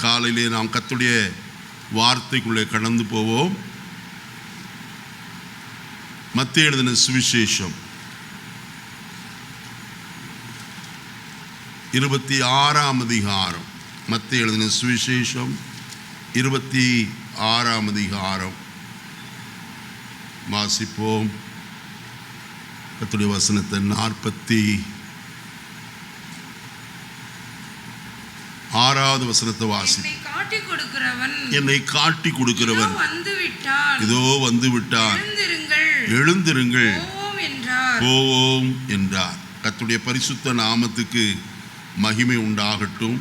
காலையிலே நாம் கர்த்தருடைய வார்த்தைக்குள்ளே கடந்து போவோம். மத்தேயு எழுதின சுவிசேஷம் 26ஆம் அதிகாரம். மத்தேயு எழுதின சுவிசேஷம் 26ஆம் அதிகாரம் வாசிப்போம். கர்த்தருடைய வசனத்தை 46வது வசனத்தை வாசி. என்னை காட்டி கொடுக்கிறவன் இதோ வந்து விட்டான், எழுந்திருங்கள் போவோம் என்றார். கர்த்தருடைய பரிசுத்த நாமத்துக்கு மகிமை உண்டாகட்டும்.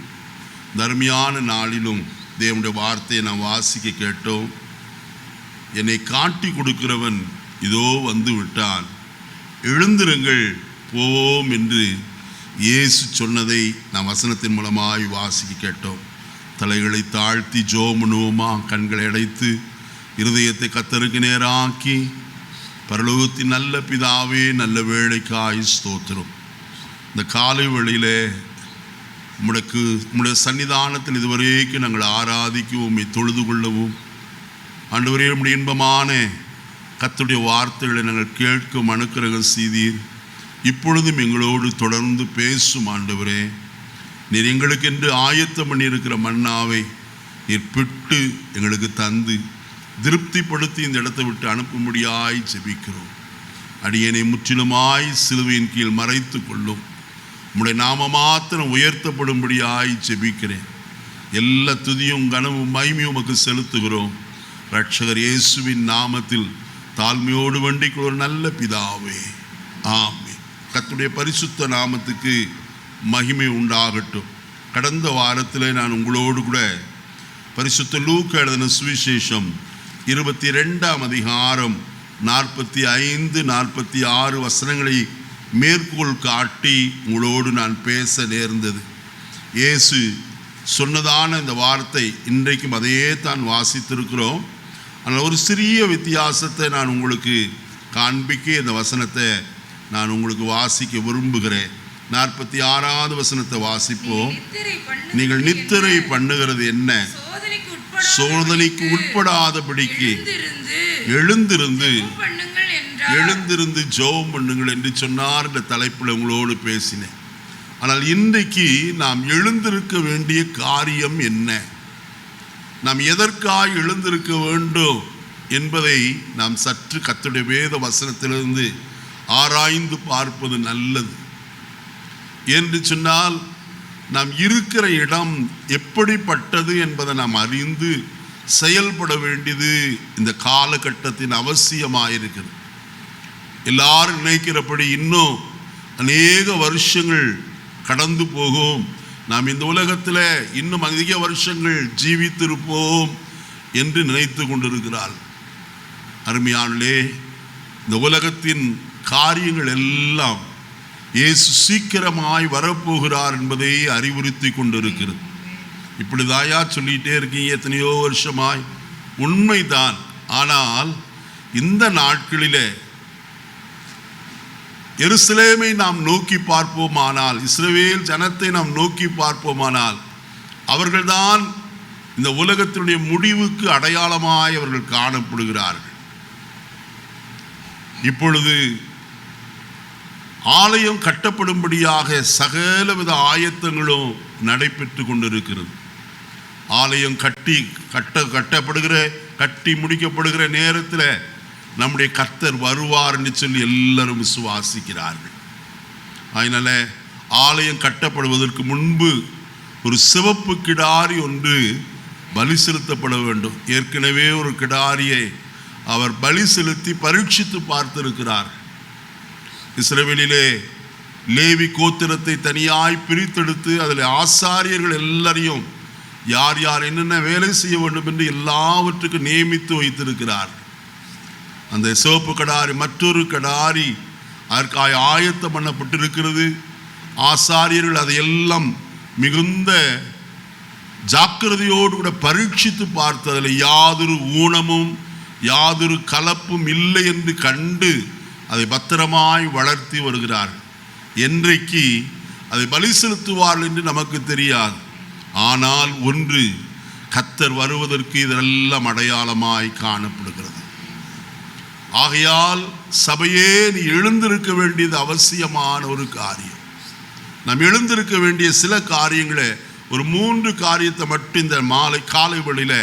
தர்மியான நாளிலும் தேவனுடைய வார்த்தையை நாம் வாசிக்க கேட்டோம். என்னை காட்டி கொடுக்கிறவன் இதோ வந்து விட்டான், எழுந்திருங்கள் போவோம் என்று இயேசு சொன்னதை நாம் வசனத்தின் மூலமாய் வாசிக்க கேட்டோம். தலைகளை தாழ்த்தி ஜெபம் பண்ணுவோமா? கண்களை அடைத்து இருதயத்தை கர்த்தருக்கு நேராக்கி, பரலோகத்தின் நல்ல பிதாவே, நல்ல வேளைக்காய் ஸ்தோத்திரம். இந்த காலை வேளையிலே உம்முடைய சன்னிதானத்தில் இதுவரைக்கும் நாங்கள் ஆராதிக்கவும் உம்மை தொழுது கொள்ளவும், ஆண்டவரே உம்முடைய இன்பமான கர்த்தருடைய வார்த்தைகளை நாங்கள் கேட்க அனுக்கிரகம் செய்தீர். இப்பொழுதும் எங்களோடு தொடர்ந்து பேசும் ஆண்டவரே. நீர் எங்களுக்கென்று ஆயத்தம் பண்ணியிருக்கிற மன்னாவை நீர் பிட்டு எங்களுக்கு தந்து திருப்திப்படுத்தி இந்த இடத்தை விட்டு அனுப்பும்படியாய் ஜெபிக்கிறோம். அடியேனை முற்றிலுமாய் சிலுவையின் கீழ் மறைத்து கொள்ளும். உம்முடைய நாம மாத்திரம் உயர்த்தப்படும்படியாய் ஜெபிக்கிறேன். எல்லா துதியும் கனமும் மகிமையும் உமக்கு செலுத்துகிறோம். இரட்சகர் இயேசுவின் நாமத்தில் தாழ்மையோடு வேண்டிக் ஒரு நல்ல பிதாவே, ஆமென். கர்த்தருடைய பரிசுத்த நாமத்துக்கு மகிமை உண்டாகட்டும். கடந்த வாரத்தில் நான் உங்களோடு கூட பரிசுத்த லூக்கா எழுதின சுவிசேஷம் 22ஆம் அதிகாரம் 45, 46 வசனங்களை மேற்கோள் காட்டி உங்களோடு நான் பேச நேர்ந்தது. இயேசு சொன்னதான இந்த வார்த்தை இன்றைக்கும் அதையே தான் வாசித்திருக்கிறோம். ஆனால் ஒரு சிறிய வித்தியாசத்தை நான் உங்களுக்கு காண்பிக்க இந்த வசனத்தை நான் உங்களுக்கு வாசிக்க விரும்புகிறேன். 46வது வசனத்தை வாசிப்போம். நீங்கள் நித்திரை பண்ணுகிறது என்ன? சோதனைக்கு உட்படாதபடிக்கு எழுந்திருந்து ஜெபம் பண்ணுங்கள் என்று சொன்னார். இந்த தலைப்பில் உங்களோடு பேசினேன். ஆனால் இன்றைக்கு நாம் எழுந்திருக்க வேண்டிய காரியம் என்ன, நாம் எதற்காக எழுந்திருக்க வேண்டும் என்பதை நாம் சற்று கர்த்தருடைய வேத வசனத்திலிருந்து ஆராய்ந்து பார்ப்பது நல்லது. என்று சொன்னால் நாம் இருக்கிற இடம் எப்படிப்பட்டது என்பதை நாம் அறிந்து செயல்பட வேண்டியது இந்த காலகட்டத்தின் அவசியமாயிருக்கிறது. எல்லாரும் நினைக்கிறபடி இன்னும் அநேக வருஷங்கள் கடந்து போகும், நாம் இந்த உலகத்தில் இன்னும் அதிக வருஷங்கள் ஜீவித்திருப்போம் என்று நினைத்து கொண்டிருக்கிறார். அருமையானே, இந்த உலகத்தின் காரியங்கள் எல்லாம் இயேசு சீக்கிரமாய் வரப்போகிறார் என்பதை அறிவுறுத்தி கொண்டிருக்கிறது. இப்படி தாயா சொல்லிகிட்டே இருக்கீங்க எத்தனையோ வருஷமாய், உண்மைதான். ஆனால் இந்த நாட்களிலே எருசலேமை நாம் நோக்கி பார்ப்போமானால், இஸ்ரவேல் ஜனத்தை நாம் நோக்கி பார்ப்போமானால், அவர்கள்தான் இந்த உலகத்தினுடைய முடிவுக்கு அடையாளமாய் அவர்கள் காணப்படுகிறார்கள். இப்பொழுது ஆலயம் கட்டப்படும்படியாக சகலவித ஆயத்தங்களும் நடைபெற்று கொண்டிருக்கிறது. ஆலயம் கட்டி முடிக்கப்படுகிற நேரத்தில் நம்முடைய கர்த்தர் வருவார் என்று சொல்லி எல்லாரும் விசுவாசிக்கிறார்கள். அதனால ஆலயம் கட்டப்படுவதற்கு முன்பு ஒரு சிவப்பு கிடாரி ஒன்று பலி செலுத்தப்பட வேண்டும். ஏற்கனவே ஒரு கிடாரியை அவர் பலி செலுத்தி பரீட்சித்து பார்த்திருக்கிறார். இஸ்ரவேலிலே லேவி கோத்திரத்தை தனியாய் பிரித்தெடுத்து அதில் ஆசாரியர்கள் எல்லாரையும் யார் யார் என்னென்ன வேலை செய்ய வேண்டும் என்று எல்லாவற்றுக்கும் நியமித்து வைத்திருக்கிறார். அந்த சிவப்பு கடாரி மற்றொரு கடாரி அதற்காக ஆயத்தம் பண்ணப்பட்டிருக்கிறது. ஆசாரியர்கள் அதையெல்லாம் மிகுந்த ஜாக்கிரதையோடு கூட பரீட்சித்து பார்த்து அதில் யாதொரு ஊனமும் யாதொரு கலப்பும் இல்லை என்று கண்டு அதை பத்திரமாய் வளர்த்தி வருகிறார். என்றைக்கு அதை பலி செலுத்துவார்கள் என்று நமக்கு தெரியாது. ஆனால் ஒன்று, கர்த்தர் வருவதற்கு இதெல்லாம் அடையாளமாய் காணப்படுகிறது. ஆகையால் சபையே, நீ எழுந்திருக்க வேண்டியது அவசியமான ஒரு காரியம். நாம் எழுந்திருக்க வேண்டிய சில காரியங்களை, ஒரு 3 காரியத்தை மட்டும் இந்த காலை வேளையில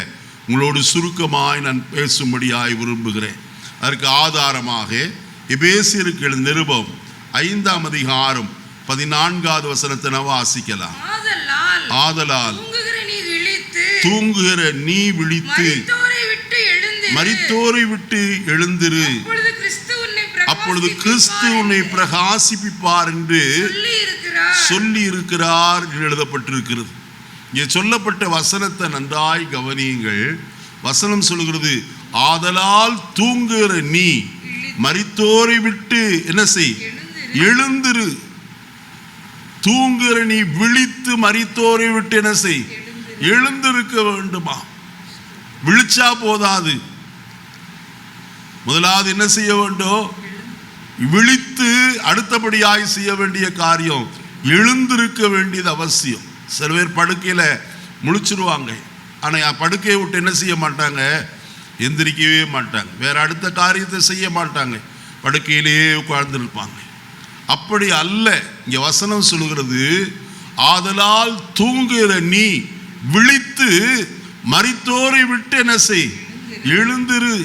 உங்களோடு சுருக்கமாய் நான் பேசும்படியாய் விரும்புகிறேன். அதற்கு ஆதாரமாக எபேசியருக்கு எழுதின நிருபம் 5ஆம் அதிகாரம் 14வது வசனத்தை நாம் வாசிக்கலாம். ஆதலால் தூங்குகிற நீ விழித்து மரித்தோரை விட்டு எழுந்திரு, அப்பொழுது கிறிஸ்து உன்னை பிரகாசிப்பிப்பார் என்று சொல்லி இருக்கிறார் என்று எழுதப்பட்டிருக்கிறது. இங்கே சொல்லப்பட்ட வசனத்தை நன்றாய் கவனியுங்கள். வசனம் சொல்கிறது, ஆதலால் தூங்குகிற நீ மரித்தோரை விட்டு என்ன செய், எழுந்திரு. தூங்குகிற நீ விழித்து மரித்தோரை விட்டு என்ன செய், எழுந்திருக்க வேண்டுமா? விழிச்சா போதாது, முதலாவது என்ன செய்ய வேண்டும்? விழித்து அடுத்தபடியாய் செய்ய வேண்டிய காரியம் எழுந்திருக்க வேண்டியது அவசியம். சில பேர் படுக்கையில முழிச்சிருவாங்க, ஆனா படுக்கையை விட்டு என்ன செய்ய மாட்டாங்க, எந்திரிக்கவே மாட்டாங்க, வேற அடுத்த காரியத்தை செய்ய மாட்டாங்க, படுக்கையிலேயே உட்கார்ந்துருப்பாங்க. அப்படி அல்ல. இங்க வசனம் சொல்லுகிறது, ஆதலால் தூங்குகிற நீ விழித்து மரித்தோரை விட்டு என்ன செய், எழுந்திரு.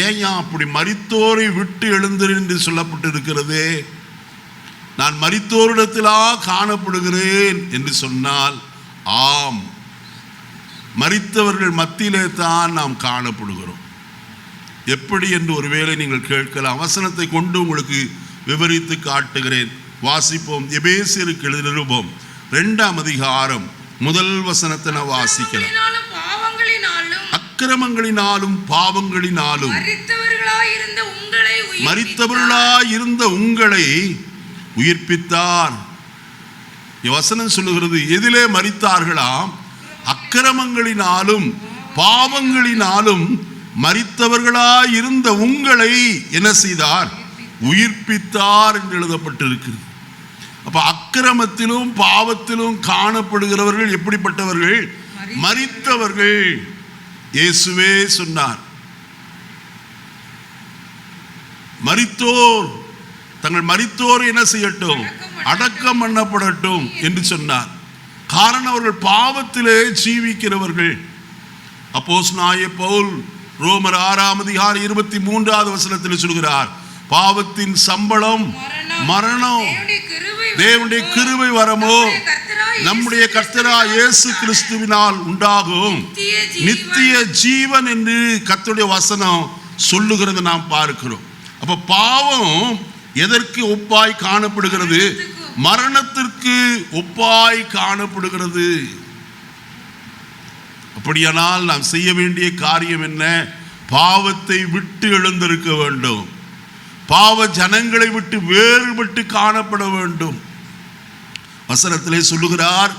ஏன் அப்படி மரித்தோரை விட்டு எழுந்திரு என்று சொல்லப்பட்டு இருக்கிறது? நான் மரித்தோரிடத்திலா காணப்படுகிறேன் என்று சொன்னால், ஆம், மரித்தவர்கள் மத்தியிலே தான் நாம் காணப்படுகிறோம். எப்படி என்று ஒருவேளை நீங்கள் கேட்கலாம். வசனத்தை கொண்டு உங்களுக்கு விவரித்து காட்டுகிறேன். வாசிப்போம். எபேசியருக்கு எழுதின நிருபம் 2ஆம் அதிகாரம் 1 வசனத்தை நான் வாசிக்கலாம். அக்கிரமங்களினாலும் பாவங்களினாலும் மரித்தவர்களாயிருந்த உங்களை உயிர்ப்பித்தார். வசனம் சொல்லுகிறது, எதிலே மரித்தார்களாம்? அக்கிரமங்களினாலும் பாவங்களினாலும் மரித்தவர்களாயிருந்த உங்களை என்ன செய்தார்? உயிர்ப்பித்தார் என்று எழுதப்பட்டிருக்கிறது. அப்ப அக்கிரமத்திலும் பாவத்திலும் காணப்படுகிறவர்கள் எப்படிப்பட்டவர்கள்? மரித்தவர்கள். இயேசுவே சொன்னார், மரித்தோர் தங்கள் மரித்தோர் என்ன செய்யட்டும், அடக்கம் பண்ணப்படட்டும் என்று சொன்னார். காரணம், அவர்கள் பாவத்திலே ஜீவிக்கிறவர்கள். அப்போஸ்தலனாகிய பவுல் ரோமர் 6ஆம் அதிகாரம் 23வது வசனத்தில் சொல்கிறார், பாவத்தின் சம்பளம் மரணம், தேவனுடைய கிருபை வரமோ நம்முடைய கர்த்தராகிய இயேசு கிறிஸ்துவினால் உண்டாகும் நித்திய ஜீவன் என்று கர்த்தருடைய வசனம் சொல்லுகிறது நாம் பார்க்கிறோம். அப்ப பாவம் எதற்கு ஒப்பாய் காணப்படுகிறது? மரணத்திற்கு ஒப்பாய் காணப்படுகிறது. அப்படியானால் நாம் செய்ய வேண்டிய காரியம் என்ன? பாவத்தை விட்டு எழுந்திருக்க வேண்டும். பாவ ஜனங்களை விட்டு வேறுபட்டு காணப்பட வேண்டும். வசனத்திலே சொல்லுகிறார்,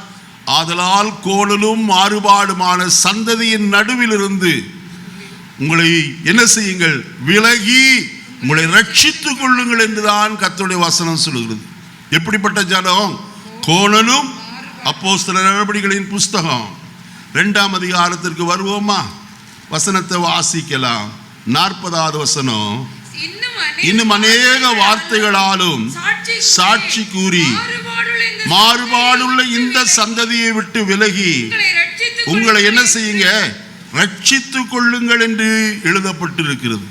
ஆதலால் கோணலும் மாறுபாடுமான சந்ததியின் நடுவில் இருந்து உங்களை என்ன செய்யுங்கள், விலகி உங்களை ரட்சித்துக் கொள்ளுங்கள் என்றுதான் கர்த்தருடைய வசனம் சொல்லுகிறது. எப்படிப்பட்ட ஜனம்? கோணலும். அப்போஸ்தலர் நடபடிகளின் புஸ்தகம் 2ஆம் அதிகாரத்திற்கு வருவோமா? வசனத்தை வாசிக்கலாம். 40வது வசனம். இன்னும் அநேக வார்த்தைகளாலும் சாட்சி கூறி மாறுபாடுள்ள இந்த சந்ததியை விட்டு விலகி உங்களை என்ன செய்யுங்க, ரட்சித்துக் கொள்ளுங்கள் என்று எழுதப்பட்டிருக்கிறது.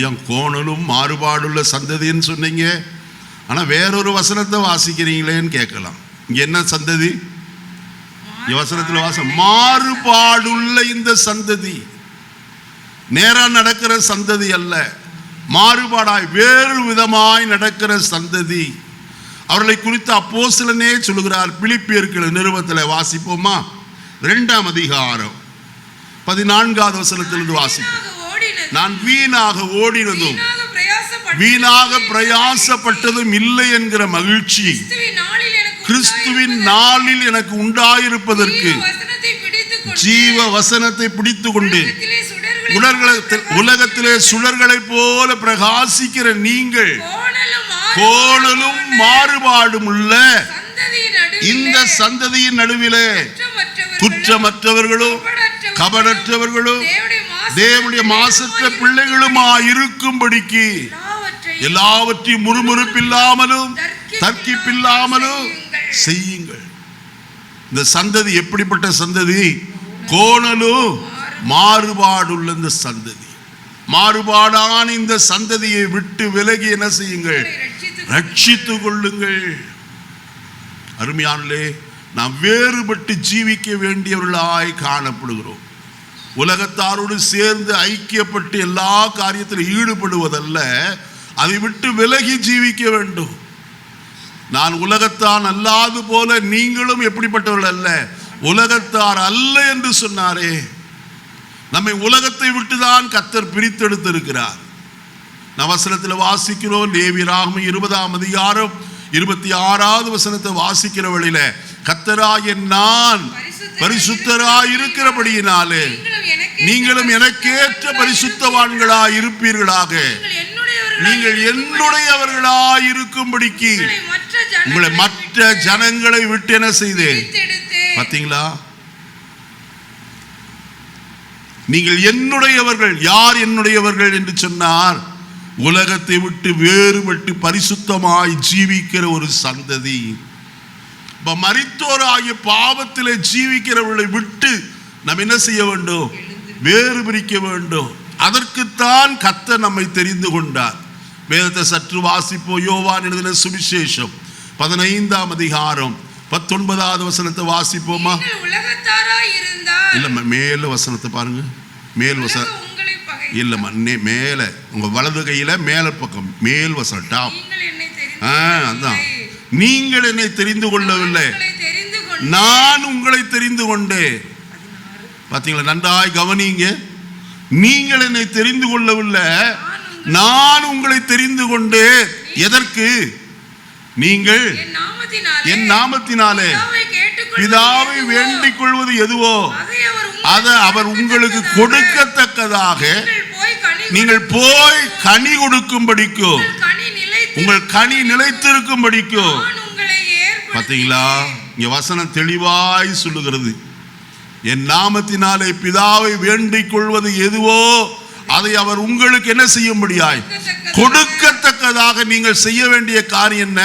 ஏன் கோணலும் மாறுபாடுள்ள சந்ததின்னு சொன்னீங்க, ஆனா வேறொரு வசனத்தை வாசிக்கிறீங்களேன்னு கேட்கலாம். இங்க என்ன சந்ததி? வசனத்துல மாறுபாடுள்ள இந்த சந்ததி, நேரா நடக்கிற சந்ததி அல்ல, மாறுபாடாய் வேறு விதமாய் நடக்கிற சந்ததி. அவர்களை குறித்து அப்போஸ்தலனே சொல்லுகிறார். பிலிப்பியர்கள் நிருபத்தில் வாசிப்போமா? 2ஆம் அதிகாரம் 14வது வசனத்திலிருந்து வாசிப்போம். நான் வீணாக ஓடினதும் வீணாக பிரயாசப்பட்டதும் இல்லை என்கிற மகிழ்ச்சி கிறிஸ்துவின் நாளில் எனக்கு உண்டாயிருப்பதற்கு ஜீவ வசனத்தை பிடித்துக் கொண்டு உலகத்திலே சுடர்களை போல பிரகாசிக்கிற நீங்கள் கோணலும் மாறுபாடும் உள்ள இந்த சந்ததியின் நடுவிலே குற்றமற்றவர்களும் கபடற்றவர்களும் தேவனுடைய மாசற்ற பிள்ளைகளுமாய் இருக்கும்படிக்கு எல்லாவற்றையும் முறுமுறுப்பில்லாமலும் தர்க்கிப்பில்லாமலும் செய்யுங்கள். இந்த சந்ததி எப்படிப்பட்ட சந்ததி? கோணலும் மாறுபாடுள்ள இந்த சந்ததி. மாறுபாடான இந்த சந்ததியை விட்டு விலகி என்ன செய்யுங்கள்? ரட்சித்துக் கொள்ளுங்கள். அருமையானே, நாம் வேறுபட்டு ஜீவிக்க வேண்டியவர்களாய் காணப்படுகிறோம். உலகத்தாரோடு சேர்ந்து ஐக்கியப்பட்டு எல்லா காரியத்திலும் ஈடுபடுவதல்ல, அதை விட்டு விலகி ஜீவிக்க வேண்டும். நான் உலகத்தான் அல்லாது போல நீங்களும் எப்படிப்பட்டவர்கள் அல்ல, உலகத்தார் அல்ல என்று சொன்னாரே. நம்மை உலகத்தை விட்டுதான் கர்த்தர் பிரித்தெடுத்திருக்கிறார். வசனத்தில் வாசிக்கிறோம். லேவியராகமம் 20ஆம் அதிகாரம் 26வது வசனத்தை வாசிக்கிற வழியில, கர்த்தராகிய நான் பரிசுத்தராய் இருக்கிறபடியினாலே நீங்களும் எனக்கேற்ற பரிசுத்தவான்களாய் இருப்பீர்களாக, நீங்கள் என்னுடையவர்களாய் இருக்கும்படிக்கு உங்களை மற்ற ஜனங்களை விட்டு என்ன செய்தேன்? பார்த்தீங்களா? நீங்கள் என்னுடையவர்கள். யார் என்னுடையவர்கள் என்று சொன்னார்? உலகத்தை விட்டு வேறுபட்டு பரிசுத்தமாய் ஜீவிக்கிற ஒரு சந்ததி. மரித்தோராகிய பாவத்திலே ஜீவிக்கிறவர்களை விட்டு நாம் என்ன செய்ய வேண்டும்? வேறு பிரிக்க வேண்டும். அதற்குத்தான் கர்த்தர் நம்மை தெரிந்து கொண்டார். வேதத்தை சற்று வாசிப்போம். யோவான் எழுதின சுவிசேஷம் 15ஆம் அதிகாரம் 19வது வசனத்தை வாசிப்போமா? இல்ல, மேல வசனத்தை பாருங்க. மேல் வசனம் இல்லம்மா, மேல உங்க வலது கையில மேல பக்கம் மேல் வசனம் டாப். அதான், நீங்கள் என்னை தெரிந்து கொள்ளவில்லை, நான் உங்களை தெரிந்து கொண்டேன். பாத்தீங்களா? நன்றாய் கவனிங்க. நீங்கள் என்னை தெரிந்து கொள்ளவில்லை, நான் உங்களை தெரிந்து கொண்டேன். எதற்கு? நீங்கள் என் நாமத்தினாலே பிதாவை வேண்டிக் கொள்வது எதுவோ அதை அவர் உங்களுக்கு கொடுக்கத்தக்கதாக நீங்கள் போய் கனி கொடுக்கும்படிக்கோ, உங்கள் கனி நிலைத்திருக்கும்படிக்கோ. பார்த்தீங்களா? இங்க வசனம் தெளிவாய் சொல்லுகிறது. என் நாமத்தினாலே பிதாவை வேண்டிக் கொள்வது எதுவோ அதை அவர் உங்களுக்கு என்ன செய்யும்படியாய் கொடுக்கத்தக்கதாக நீங்கள் செய்ய வேண்டிய காரியம் என்ன?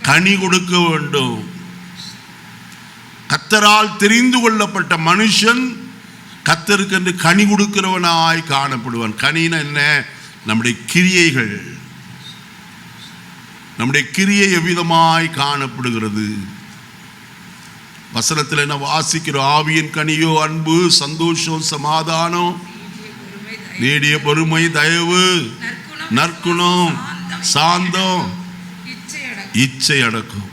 கனி கொடுக்க வேண்டும். கர்த்தரால் தெரிந்து கொள்ளப்பட்ட மனுஷன் கர்த்தருக்கு என்று கனி கொடுக்கிறவனாய் காணப்படுவான். கனினா என்ன? நம்முடைய கிரியைகள். நம்முடைய கிரியை எவ்விதமாய் காணப்படுகிறது? வசனத்தில் என்ன வாசிக்கிறோம்? ஆவியின் கனியோ அன்பு, சந்தோஷம், சமாதானம், நீடிய பொறுமை, தயவு, நற்குணம், சாந்தம், இச்சை அடக்கம்.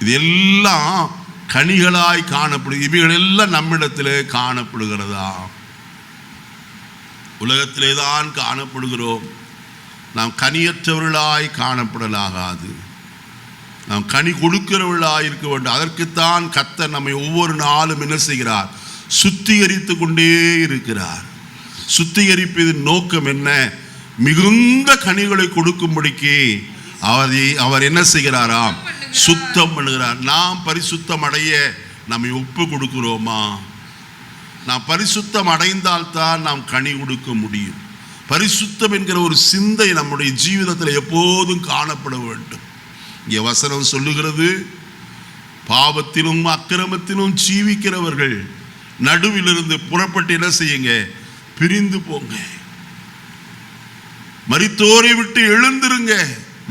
இது எல்லாம் கனிகளாய் காணப்படுது. இவைகள் எல்லாம் நம்மிடத்திலே காணப்படுகிறதா? உலகத்திலே தான் காணப்படுகிறோம். நாம் கனியற்றவர்களாய் காணப்படலாகாது. நாம் கனி கொடுக்கிறவர்களாய் இருக்க வேண்டும். அதற்குத்தான் கர்த்தர் நம்மை ஒவ்வொரு நாளும் என்ன செய்கிறார்? சுத்திகரித்து கொண்டே இருக்கிறார். சுத்திகரிப்பதின் நோக்கம் என்ன? மிகுந்த கனிகளை கொடுக்கும்படிக்கு அவர் என்ன செய்கிறாராம்? சுத்தம் பண்ணுகிறார். நாம் பரிசுத்தம் அடைய நம்மை ஒப்பு கொடுக்கிறோமா? நாம் பரிசுத்தம் அடைந்தால்தான் நாம் கனி கொடுக்க முடியும். பரிசுத்தம் என்கிற ஒரு சிந்தை நம்முடைய ஜீவிதத்தில் எப்போதும் காணப்பட வேண்டும். இங்கே வசனம் சொல்லுகிறது, பாவத்திலும் அக்கிரமத்திலும் ஜீவிக்கிறவர்கள் நடுவிலிருந்து புறப்பட்டு என்ன செய்யுங்க? பிரிந்து போங்க. மரித்தோரை விட்டு எழுந்திருங்க,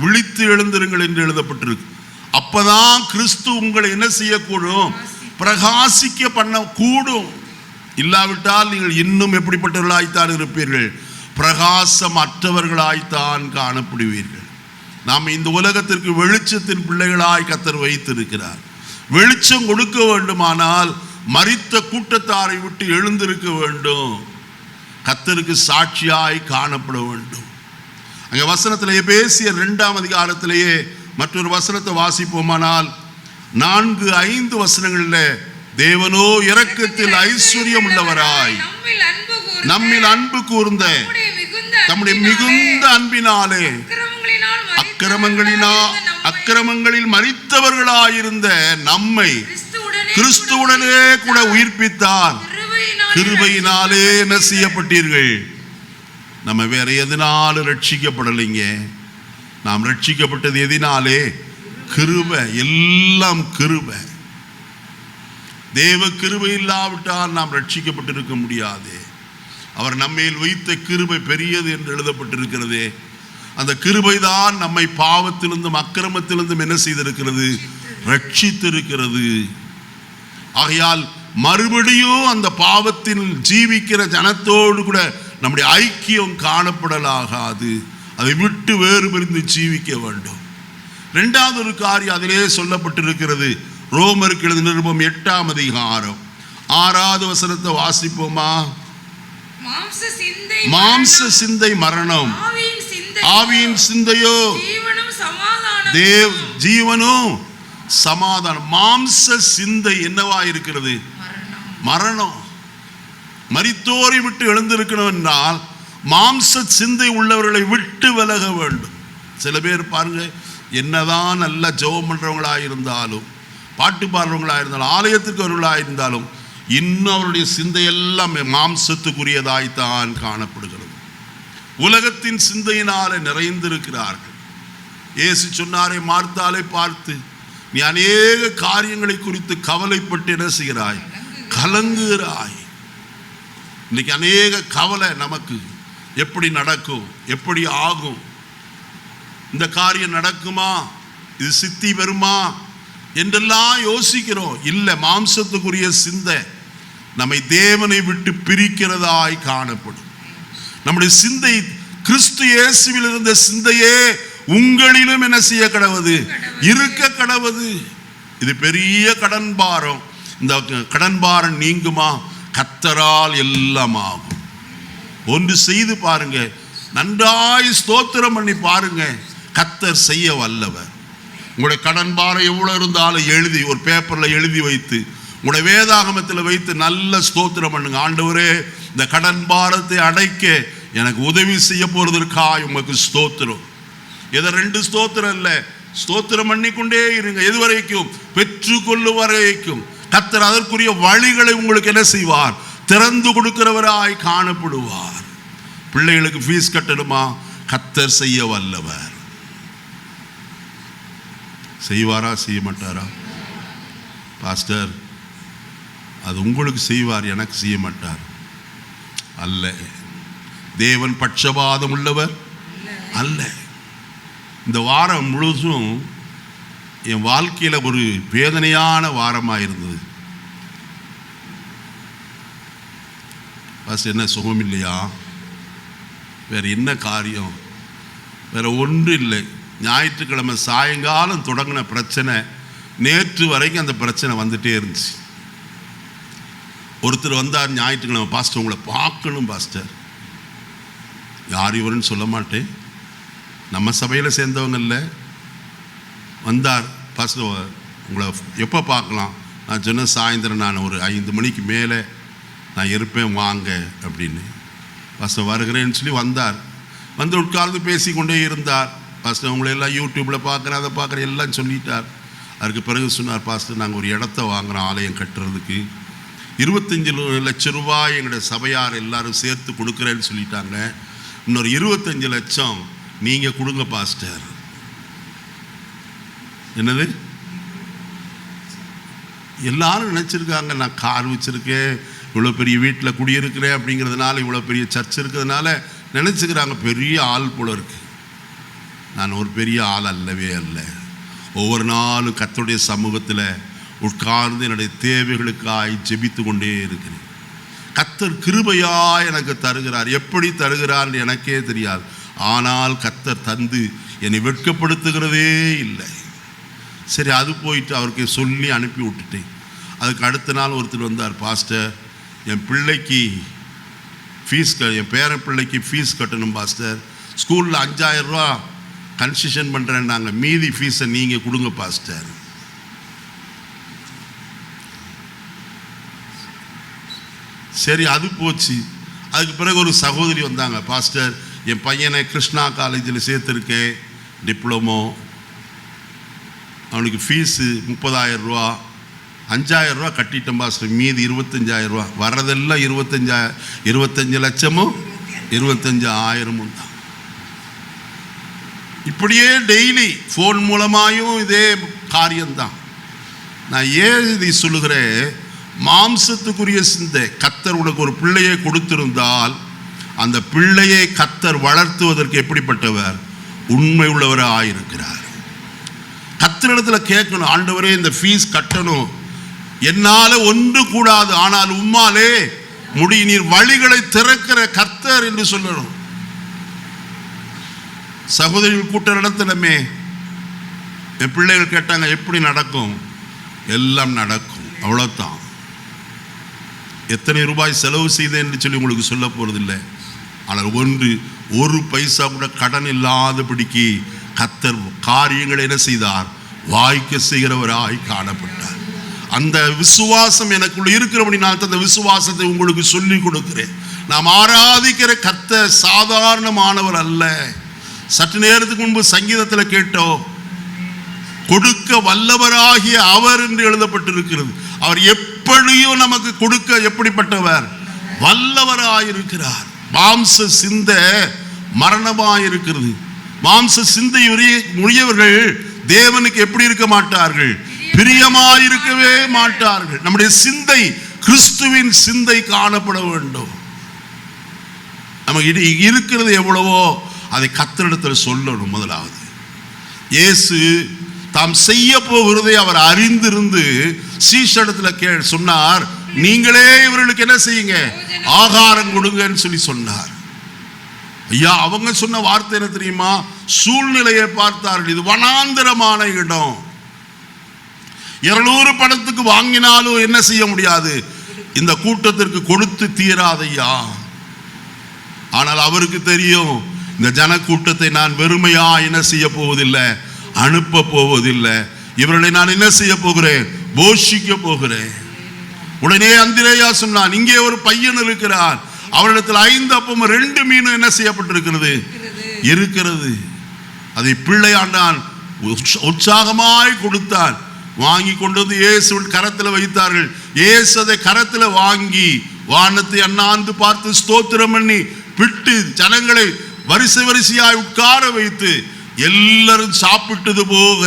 விழித்து எழுந்திருங்கள் என்று எழுதப்பட்டிருக்கு. அப்பதான் கிறிஸ்து உங்களை என்ன செய்யக்கூடும்? பிரகாசிக்க பண்ண கூடும். இல்லாவிட்டால் நீங்கள் இன்னும் எப்படிப்பட்டவர்களாய்த்தான் இருப்பீர்கள்? பிரகாசம் அற்றவர்களாய்த்தான் காணப்படுவீர்கள். நாம் இந்த உலகத்திற்கு வெளிச்சத்தின் பிள்ளைகளாய் கர்த்தர் வைத்திருக்கிறார். வெளிச்சம் கொடுக்க வேண்டுமானால் மரித்த கூட்டத்தாரை விட்டு எழுந்திருக்க வேண்டும். கர்த்தருக்கு சாட்சியாய் காணப்பட வேண்டும். அங்கே வசனத்திலேயே எபேசியர் 2ஆம் அதிகாரத்திலேயே மற்றொரு வசனத்தை வாசிப்போமானால் 4-5 வசனங்களில், தேவனோ இரக்கத்தில் ஐஸ்வர்யம் உள்ளவராய் நம்மில் அன்பு கூர்ந்த தம்முடைய மிகுந்த அன்பினாலே அக்கிரமங்களினால் அக்கிரமங்களில் மரித்தவர்களாயிருந்த நம்மை கிறிஸ்துவுடனே கூட உயிர்ப்பித்தார். கிருபையினாலே என்ன செய்யப்பட்டீர்கள்? நம்ம வேற எதனாலும் ரட்சிக்கப்படலைங்க. நாம் ரட்சிக்கப்பட்டது எதினாலே? கிருபை. எல்லாம் கிருபை. தேவ கிருபை இல்லாவிட்டால் நாம் ரட்சிக்கப்பட்டிருக்க முடியாது. அவர் நம்மேல் வைத்த கிருபை பெரியது என்று எழுதப்பட்டிருக்கிறது. அந்த கிருபை தான் நம்மை பாவத்திலிருந்தும் அக்கிரமத்திலிருந்தும் என்ன செய்திருக்கிறது? ரட்சித்திருக்கிறது. ஆகையால் மறுபடியும் அந்த பாவத்தில் ஜீவிக்கிற ஜனத்தோடு கூட நம்முடைய ஐக்கியம் காணப்படலாகாது. அதை விட்டு வேறு பிரிந்து ஜீவிக்க வேண்டும். இரண்டாவது ஒரு காரியம் அதிலே சொல்லப்பட்டிருக்கிறது. ரோமருக்கு எழுதின நிருபம் 8ஆம் அதிகாரம் 6வது வசனத்தை வாசிப்போமா? மாம்ச சிந்தை மரணம், ஆவியின் சிந்தையோ ஜீவனும் சமாதானம். மாம்ச சிந்தை என்னவா இருக்கிறது? மரணம். மரித்தோரை விட்டு எழுந்திருக்கணும் என்றால் மாம்ச சிந்தை உள்ளவர்களை விட்டு விலக வேண்டும். சில பேர் பாருங்க, என்னதான் நல்ல ஜெபம் பண்றவங்களா இருந்தாலும், பாட்டு பாடுறவங்களா இருந்தாலும், ஆலயத்திற்கு அவர்களாக இருந்தாலும், இன்னும் அவருடைய சிந்தை எல்லாம் மாம்சத்துக்குரியதாய்த்தான் காணப்படுகிறது. உலகத்தின் சிந்தையினாலே நிறைந்திருக்கிறார்கள். இயேசு சொன்னாரே, மார்த்தாளை பார்த்து, நீ அநேக காரியங்களை குறித்து கவலைப்பட்டு என்ன செய்கிறாய்? கலங்குகிறாய். இன்னைக்கு அநேக கவலை நமக்கு. எப்படி நடக்கும்? எப்படி ஆகும்? இந்த காரியம் நடக்குமா? இது சித்தி வருமா என்றெல்லாம் யோசிக்கிறோம். இல்லை, மாம்சத்துக்குரிய சிந்தை நம்மை தேவனை விட்டு பிரிக்கிறதாய் காணப்படும். நம்முடைய சிந்தை கிறிஸ்து இயேசுவில் இருந்த சிந்தையே உங்களிலும் என்ன செய்ய கடவுது? இருக்க கடவுது. இது பெரிய கடன் பாரம். இந்த கடன் பாரம் நீங்குமா? கர்த்தரால் எல்லாம் ஆகும். ஒன்று செய்து பாருங்க, நன்றாய் ஸ்தோத்திரம் பண்ணி பாருங்க, கர்த்தர் செய்ய வல்லவர். உங்களுடைய கடன் பாரம் எவ்வளவு இருந்தாலும் எழுதி ஒரு பேப்பர்ல எழுதி வைத்து உங்களுடைய வேதாகமத்தில் வைத்து நல்ல ஸ்தோத்திரம் பண்ணுங்க. ஆண்டவரே, இந்த கடன் பாரத்தை அடைக்க எனக்கு உதவி செய்ய போறதற்காக உமக்கு ஸ்தோத்திரம். இதை 2 ஸ்தோத்திரம் இல்லை, ஸ்தோத்திரம் பண்ணிக்கொண்டே இருங்க. எது வரைக்கும்? பெற்றுக்கொள்ளும் வரைக்கும். கர்த்தர் அதற்குரிய வழிகளை உங்களுக்கு என்ன செய்வார்? திறந்து கொடுக்கிறவராய் காணப்படுவார். பிள்ளைகளுக்கு ஃபீஸ் கட்டணுமா? கர்த்தர் செய்ய வல்லவர். செய்வாரா? செய்ய மாட்டாரா? பாஸ்டர், அது உங்களுக்கு செய்வார், எனக்கு செய்ய மாட்டார். அல்ல. தேவன் பட்சபாதம் உள்ளவர் அல்ல. இந்த வாரம் முழுதும் என் வாழ்க்கையில் ஒரு வேதனையான வாரமாக இருந்தது. பஸ் என்ன சுகம் இல்லையா? வேறு என்ன காரியம்? வேறு ஒன்றும் இல்லை. ஞாயிற்றுக்கிழமை சாயங்காலம் தொடங்கின பிரச்சனை நேற்று வரைக்கும் அந்த பிரச்சனை வந்துட்டே இருந்துச்சு. ஒருத்தர் வந்தார் ஞாயிற்றுக்கிழமை, பாஸ்டர் உங்களை பார்க்கணும் பாஸ்டர். யார் இவருன்னு சொல்ல மாட்டேன், நம்ம சபையில் சேர்ந்தவங்க இல்லை. வந்தார், பாஸ்டர் உங்களை எப்போ பார்க்கலாம்? நான் சொன்ன சாயந்தரம் நான் ஒரு 5 மணிக்கு மேலே நான் இருப்பேன் வாங்க அப்படின்னு. பாஸ்டர் வருகிறேன்னு சொல்லி வந்தார். வந்து உட்கார்ந்து பேசிக்கொண்டே இருந்தார். பாஸ்டர் உங்களை எல்லாம் யூடியூப்பில் பார்க்குறேன், அதை பார்க்குறேன் எல்லாம் சொல்லிட்டார். அதுக்கு பிறகு சொன்னார், பாஸ்டர் நாங்கள் ஒரு இடத்த வாங்குகிறோம் ஆலயம் கட்டுறதுக்கு, 25 லட்சம் ரூபாய் எங்களுடைய சபையார் எல்லாரும் சேர்த்து கொடுக்குறேன்னு சொல்லிட்டாங்க. இன்னொரு 25 லட்சம் நீங்கள் கொடுங்க பாஸ்டர். என்னது? எல்லாரும் நினச்சிருக்காங்க நான் கார் வச்சுருக்கேன், இவ்வளோ பெரிய வீட்டில் குடியிருக்கிறேன் அப்படிங்கிறதுனால, இவ்வளோ பெரிய சர்ச் இருக்கிறதுனால நினச்சிக்கிறாங்க பெரிய ஆள் போல இருக்கு. நான் ஒரு பெரிய ஆள் அல்லவே அல்ல. ஒவ்வொரு நாளும் கர்த்தருடைய சமூகத்தில் உட்கார்ந்து என்னுடைய தேவைகளுக்காய் ஜெபித்து கொண்டே இருக்கிறேன். கர்த்தர் கிருபையாய் எனக்கு தருகிறார். எப்படி தருகிறார் எனக்கே தெரியாது. ஆனால் கர்த்தர் தந்து என்னை வெட்கப்படுத்துகிறதே இல்லை. சரி, அது போயிட்டு அவருக்கு சொல்லி அனுப்பி விட்டுட்டேன். அதுக்கு அடுத்த நாள் ஒருத்தர் வந்தார், பாஸ்டர் என் பிள்ளைக்கு ஃபீஸ் என் பேரன் பிள்ளைக்கு ஃபீஸ் கட்டணும் பாஸ்டர், ஸ்கூலில் 5000 ரூபா கன்செஷன் பண்ணுறேன், நாங்கள் மீதி ஃபீஸை நீங்கள் கொடுங்க பாஸ்டர். சரி, அது போச்சு. அதுக்கு பிறகு ஒரு சகோதரி வந்தாங்க, பாஸ்டர் என் பையனை கிருஷ்ணா காலேஜில் சேர்த்துருக்கேன், டிப்ளமோ அவனுக்கு ஃபீஸு 30,000 ரூபா, 5,000 ரூபா கட்டிட்டோம் பாஸ்டர், மீதி 25,000 ரூபா. வர்றதெல்லாம் 25 லட்சமும் 25,000 தான். இப்படியே டெய்லி ஃபோன் மூலமாயும் இதே காரியம்தான். நான் ஏன் இதை சொல்லுகிறேன், மாம்சத்துக்குரிய சிந்தை. கர்த்தர் உனக்கு ஒரு பிள்ளையை கொடுத்திருந்தால் அந்த பிள்ளையை கர்த்தர் வளர்த்துவதற்கு எப்படிப்பட்டவர்? உண்மை உள்ளவராக இருக்கிறார். கர்த்தரிடத்தில் கேட்கணும், ஆண்டவரே இந்த ஃபீஸ் கட்டணும், என்னால ஒன்று கூடாது, ஆனால் உம்மாலே முடி, நீர் வழிகளை திறக்கிற கர்த்தர் என்று சொல்லணும். சகோதரிகள் கூட்டம் நடத்தணுமே, என் பிள்ளைகள் கேட்டாங்க எப்படி நடக்கும்? எல்லாம் நடக்கும், அவ்வளோதான். எத்தனை ரூபாய் செலவு செய்தேன் என்று சொல்லி உங்களுக்கு சொல்ல போறதில்லை. ஆனால் ஒரு பைசா கூட கடன் இல்லாதபடிக்கு கர்த்தர் காரியங்களை என்ன செய்தார்? வாய்க்க செய்கிறவராய் காணப்பட்டார். அந்த விசுவாசம் எனக்குள்ள இருக்கிறபடி நான் அந்த விசுவாசத்தை உங்களுக்கு சொல்லி கொடுக்கிறேன். நாம் ஆராதிக்கிற கர்த்தர் சாதாரணமானவர் அல்ல. சற்று நேரத்துக்கு முன்பு சங்கீதத்தில் கேட்டோம், கொடுக்க வல்லவராகிய அவர் என்று எழுதப்பட்டிருக்கிறது. அவர் எப்படியும் நமக்கு கொடுக்க எப்படிப்பட்டவர்? வல்லவராயிருக்கிறார். மாம்ச சிந்தை மரணமாயிருக்கிறது. மாம்ச சிந்தை உடையவர்கள் தேவனுக்கு எப்படி இருக்க மாட்டார்கள்? பிரியமாயிருக்கவே மாட்டார்கள். நம்முடைய சிந்தை கிறிஸ்துவின் சிந்தை காணப்பட வேண்டும். நமக்கு இருக்கிறது எவ்வளவோ அதை கர்த்தரிடத்தில் சொல்லணும். முதலாவது இயேசு தாம் செய்ய போகிறதை அவர் அறிந்திருந்து சீஷரிடத்தில் சொன்னார், நீங்களே இவர்களுக்கு என்ன செய்யுங்க? ஆகாரம் கொடுங்கன்னு சொல்லி சொன்னார். ஐயா, அவங்க சொன்ன வார்த்தை என்ன தெரியுமா? சூழ்நிலையை பார்த்தார்கள். இது வனாந்தரமான இடம், 200 பணத்துக்கு வாங்கினாலும் என்ன செய்ய முடியாது, இந்த கூட்டத்திற்கு கொடுத்து தீராதையா. ஆனால் அவருக்கு தெரியும், இந்த ஜன கூட்டத்தை நான் வெறுமையா என்ன செய்ய போவதில்லை, அனுப்ப போவதில்லை. இவர்களை நான் என்ன செய்ய போகிறேன்? போஷிக்க போகிறேன். உடனே அந்திரேயா சொன்னான், இங்கே ஒரு பையன் இருக்கிறான், அவரிடத்தில் 5 அப்பமும் 2 மீனும் என்ன செய்யப்பட்டிருக்கிறது? இருக்கிறது. அதை பிள்ளையாண்டான் உற்சாகமாய் கொடுத்தான். வாங்கி கொண்டு வந்து இயேசுவின் கரத்தில் வைத்தார்கள். இயேசு அதை கரத்தில் வாங்கி வானத்தை அண்ணாந்து பார்த்து ஸ்தோத்திரம் பண்ணி விட்டு ஜனங்களை வரிசை வரிசையாய் உட்கார வைத்து எல்லாரும் சாப்பிட்டது போக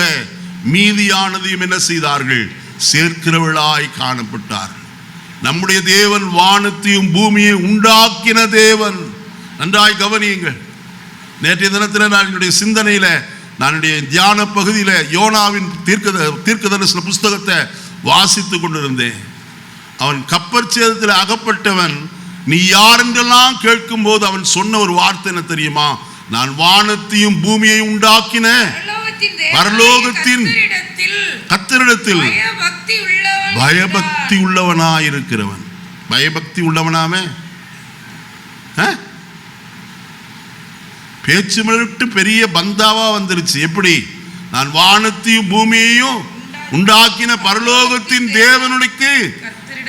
மீதியானதையும் என்ன செய்தார்கள்? சேர்க்கிறவளாய் காணப்பட்டார்கள். நம்முடைய தேவன் வானத்தையும் பூமியை உண்டாக்கின தேவன். நன்றாய் கவனியுங்கள். நேற்றைய தினத்தில் நான் என்னுடைய சிந்தனையில, நான் தியான பகுதியில யோனாவின் தீர்க்கதரிசன புஸ்தகத்தை வாசித்து கொண்டிருந்தேன். அவன் கப்பற்சேதத்தில் அகப்பட்டவன். நீ யார் என்றெல்லாம் கேட்கும் போது அவன் சொன்ன ஒரு வார்த்தை என்ன தெரியுமா? நான் வானத்தையும் பூமியையும் உண்டாக்கின பரலோகத்தின் கர்த்தரிடத்தில் பயபக்தி உள்ளவனாயிருக்கிறவன். பயபக்தி உள்ளவனாமே பேச்சு மிட்டு பெரிய பந்தாவா வந்துருச்சு. எப்படி? நான் வானத்தையும் பூமியையும் உண்டாக்கின பரலோகத்தின் தேவனுக்கு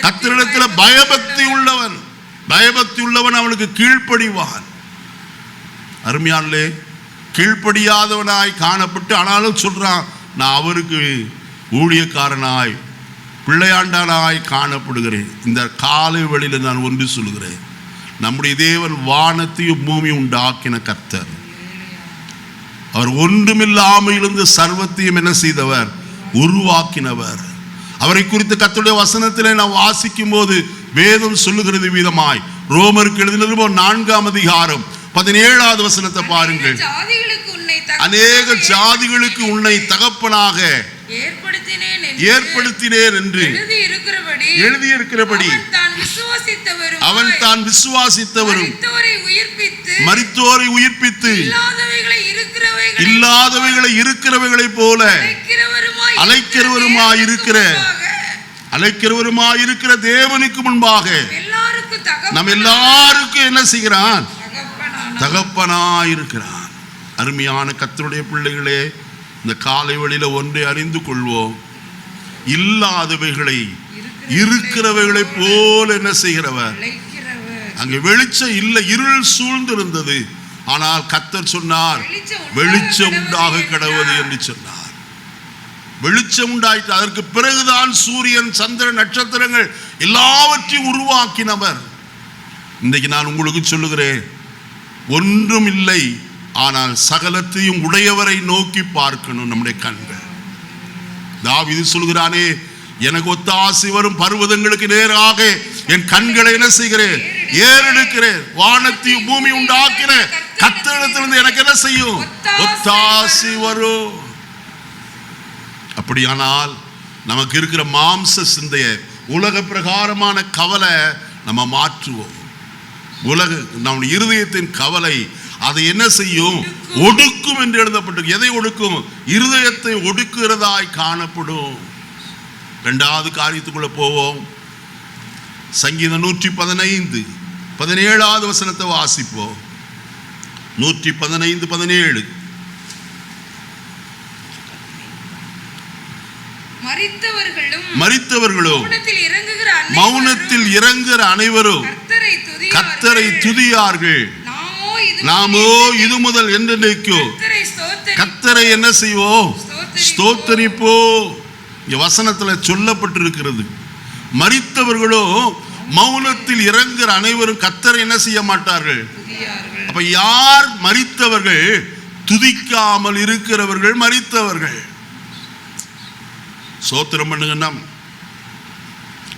கர்த்தரிடத்தில் பயபக்தி உள்ளவன். பயபக்தி உள்ளவன் அவனுக்கு கீழ்ப்படிவான். அருமையானே, கீழ்ப்படியாதவனாய் காணப்பட்டு ஆனாலும் சொல்றான், நான் அவருக்கு ஊழியக்காரனாய் பிள்ளையாண்டானாய் காணப்படுகிறேன். இந்த காலை வேளையில் நான் ஒன்று சொல்கிறேன், நம்முடைய தேவன் வானத்தையும் பூமியும் உண்டாக்கின கர்த்தர். அவர் ஒன்றுமில்லாமல் இருந்து சர்வத்தையும் என்ன செய்தவர்? உருவாக்கினவர். அவரை குறித்து கர்த்தருடைய வசனத்திலே நான் வாசிக்கும் போது வேதம் சொல்லுகிறது விதமாய், ரோமருக்கு எழுதினது 4ஆம் அதிகாரம் 17வது வசனத்தை பாருங்கள். அநேக ஜாதிகளுக்கு உன்னை தகப்பனாக ஏற்படுத்தினேன் என்று எழுதியிருக்கிறபடி அவன் தான் விசுவாசித்தவரும் மரித்தோரை உயிர்ப்பித்து இல்லாதவைகளை இருக்கிறவைகளை போல அழைக்கிறவருமாயிருக்கிற தேவனுக்கு முன்பாக நம் எல்லாருக்கும் என்ன செய்கிறான்? தகப்பனாயிருக்கிறான். அருமையான கர்த்தருடைய பிள்ளைகளே, இந்த காலை வேளையில ஒன்றை அறிந்து கொள்வோம். இல்லாதவைகளை இருக்கிறவைகளை போல என்ன செய்கிறவர்? அங்கே வெளிச்சம் இல்லை, இருள் சூழ்ந்திருந்தது. ஆனால் கர்த்தர் சொன்னார், வெளிச்சம் உண்டாக கடவுது என்று சொன்னார். வெளிச்சம் உண்டாயிற்று. அதற்கு பிறகுதான் சூரியன், சந்திரன், நட்சத்திரங்கள் எல்லாவற்றையும் உருவாக்கினவர். இன்றைக்கு நான் உங்களுக்கு சொல்லுகிறேன், ஒன்றும் இல்லை, ஆனால் சகலத்தையும் உடையவரை நோக்கி பார்க்கணும் நம்முடைய கண்கள். தாவீது சொல்கிறானே, எனக்கு ஒத்தாசை வரும் பர்வதங்களுக்கு நேராக என் கண்களை என்ன செய்கிறேன்? ஏறெடுக்கிறேன். வானத்தையும் பூமி உண்டாக்கின கர்த்தரிடத்திலிருந்து எனக்கு என்ன செய்யும்? ஒத்தாசை வரும். அப்படியானால் நமக்கு இருக்கிற மாம்ச சிந்தைய, உலக பிரகாரமான கவலை நம்ம மாற்றுவோம். உலக நம்முடைய இருதயத்தின் கவலை அதை என்ன செய்யும்? ஒடுக்கும் என்று எழுதப்பட்டிருக்கு. எதை ஒடுக்கும்? இருதயத்தை ஒடுக்குகிறதாய் காணப்படும். இரண்டாவது காரியத்துக்குள்ள போவோம். சங்கீதம் 115 17வது வசனத்தை வாசிப்போம். 115 17. மரித்தவர்களும் மௌனத்தில் இறங்குகிற அனைவரும் கர்த்தரை துதியார்கள். நாமோ இது முதல் என்றென்றைக்கும் கர்த்தரை என்ன செய்வோம்? ஸ்தோத்தரிப்போம். வசனத்தில் சொல்லப்பட்டிருக்கிறது. மரித்தவர்களோ மௌனத்தில் இறங்குகிற அனைவரும் கர்த்தரை என்ன செய்ய மாட்டார்கள். அப்ப யார் மரித்தவர்கள்? துதிக்காமல் இருக்கிறவர்கள் மரித்தவர்கள். ஸ்தோத்திரம் பண்ணுங்கன்னா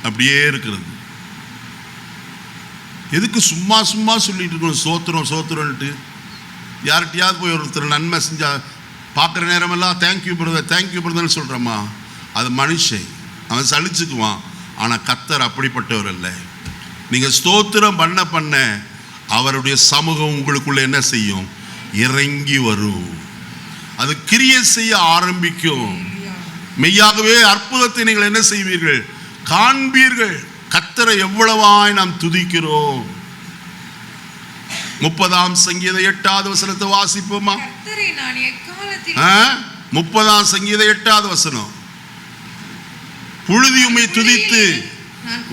அப்படியே இருக்கிறது. எதுக்கு சும்மா சும்மா சொல்லிட்டு இருக்கணும் ஸ்தோத்திரம் ஸ்தோத்திரம்ட்டு? யார்கிட்டயாவது போய் ஒருத்தர் நன்மை செஞ்சா பார்க்குற நேரமெல்லாம் தேங்க்யூ பிரதர் தேங்க்யூ பிரதர்னு சொல்கிறோமா? அது மனுஷன், அவன் சலிச்சுக்குவான். ஆனால் கர்த்தர் அப்படிப்பட்டவர் அல்ல. நீங்கள் ஸ்தோத்திரம் பண்ண பண்ண அவருடைய சமூகம் உங்களுக்குள்ள என்ன செய்யும்? இறங்கி வரும். அது கிரியை செய்ய ஆரம்பிக்கும். மெய்யாகவே அற்புதத்தை நீங்கள் என்ன செய்வீர்கள்? காண்பீர்கள். கர்த்தரை எவ்வளவாய் நாம் துதிக்கிறோம். 30ஆம் சங்கீதம் 8வது வசனத்தை வாசிப்போமா? 30ஆம் சங்கீதம் 8வது வசனம். புழுதி உம்மை துதித்து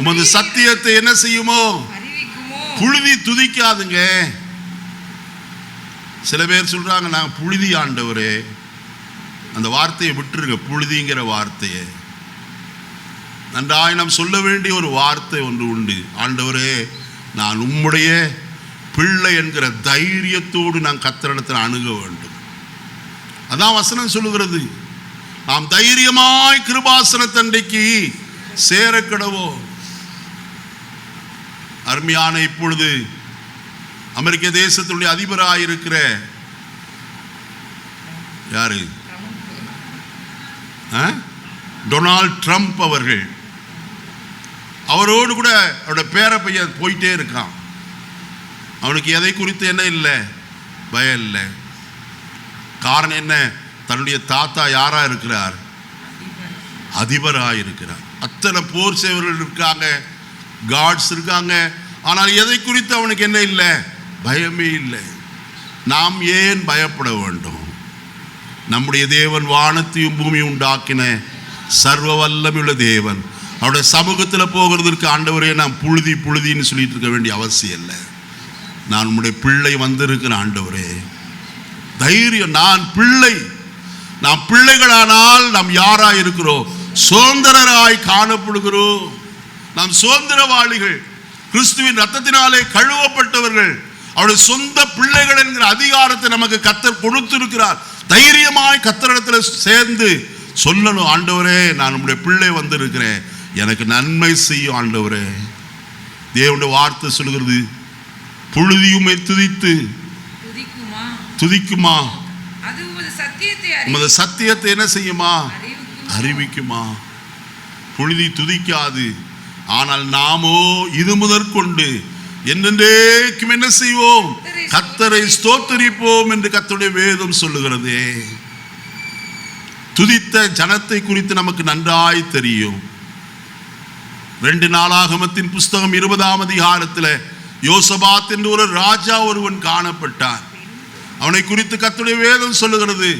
உமது சத்தியத்தை என்ன செய்யுமோ? புழுதி துதிக்காதுங்க. சில பேர் சொல்றாங்க, நான் புழுதி ஆண்டவரே. அந்த வார்த்தையை விட்டுருங்க, புழுதிங்கிற வார்த்தையை. நன்றாய் நாம் சொல்ல வேண்டிய ஒரு வார்த்தை ஒன்று உண்டு. ஆண்டவரே, நான் உம்முடைய பிள்ளை என்கிற தைரியத்தோடு நான் கர்த்தரிடத்தில் அணுக வேண்டும். அதான் வசனம் சொல்லுகிறது. நாம் தைரியமாய் கிருபாசனத்தண்டைக்கு சேர கடவோம். அருமையான இப்பொழுது அமெரிக்க தேசத்துடைய அதிபராக இருக்கிற யாரு? டொனால்ட் ட்ரம்ப் அவர்கள். அவரோடு கூட அவருடைய பேர பையன் போயிட்டே இருக்கான். அவனுக்கு எதை குறித்து என்ன இல்லை? பயம் இல்லை. காரணம் என்ன? தன்னுடைய தாத்தா யாரா இருக்கிறார்? அதிபராக இருக்கிறார். அத்தனை போர் சேவர்கள் இருக்காங்க, கார்ட்ஸ் இருக்காங்க. ஆனால் எதை குறித்து அவனுக்கு என்ன இல்லை? பயமே இல்லை. நாம் ஏன் பயப்பட வேண்டும்? நம்முடைய தேவன் வானத்தையும் பூமியும் உண்டாக்கின சர்வ வல்லமையுள்ள தேவன். அவருடைய சமூகத்தில் போகிறதுக்கு ஆண்டவரே நாம் புழுதி புழுதின்னு சொல்லிட்டு இருக்க வேண்டிய அவசியம் இல்லை. நான் உம்முடைய பிள்ளை வந்திருக்கிற ஆண்டவரே, தைரியம். நான் பிள்ளை. நாம் பிள்ளைகளானால் நாம் யாராய் இருக்கிறோம்? சுதந்திரராய் காணப்படுகிறோம். நாம் சுதந்திரவாளிகள். கிறிஸ்துவின் ரத்தத்தினாலே கழுவப்பட்டவர்கள். அவருடைய சொந்த பிள்ளைகள் என்கிற அதிகாரத்தை நமக்கு கர்த்தர் கொடுத்திருக்கிறார். தைரியமாய் கர்த்தரிடத்தில் சேர்ந்து சொல்லணும், ஆண்டவரே, நான் உம்முடைய பிள்ளை வந்திருக்கிறேன், எனக்கு நன்மை செய்யும் ஆண்டவரே. தேவனுடைய வார்த்தை சொல்லுகிறது, புழுதியுமை துதித்து துதிக்குமா? உமது சத்தியத்தை என்ன செய்யுமா? அறிவிக்குமா? புழுதி துதிக்காது. ஆனால் நாமோ இது முதற்கொண்டு என்றென்றைக்கும் என்ன செய்வோம்? கர்த்தரை ஸ்தோத்தரிப்போம் என்று கர்த்தருடைய வேதம் சொல்லுகிறதே. துதித்த ஜனத்தை குறித்து நமக்கு நன்றாய் தெரியும். 2 நாளாகமத்தின் புஸ்தகம் 20ஆம் அதிகாரத்தில் யோசபாத் என்று ஒரு ராஜா ஒருவன் காணப்பட்டான். அவனை குறித்து கர்த்தருடைய வேதம் சொல்லுகிறது,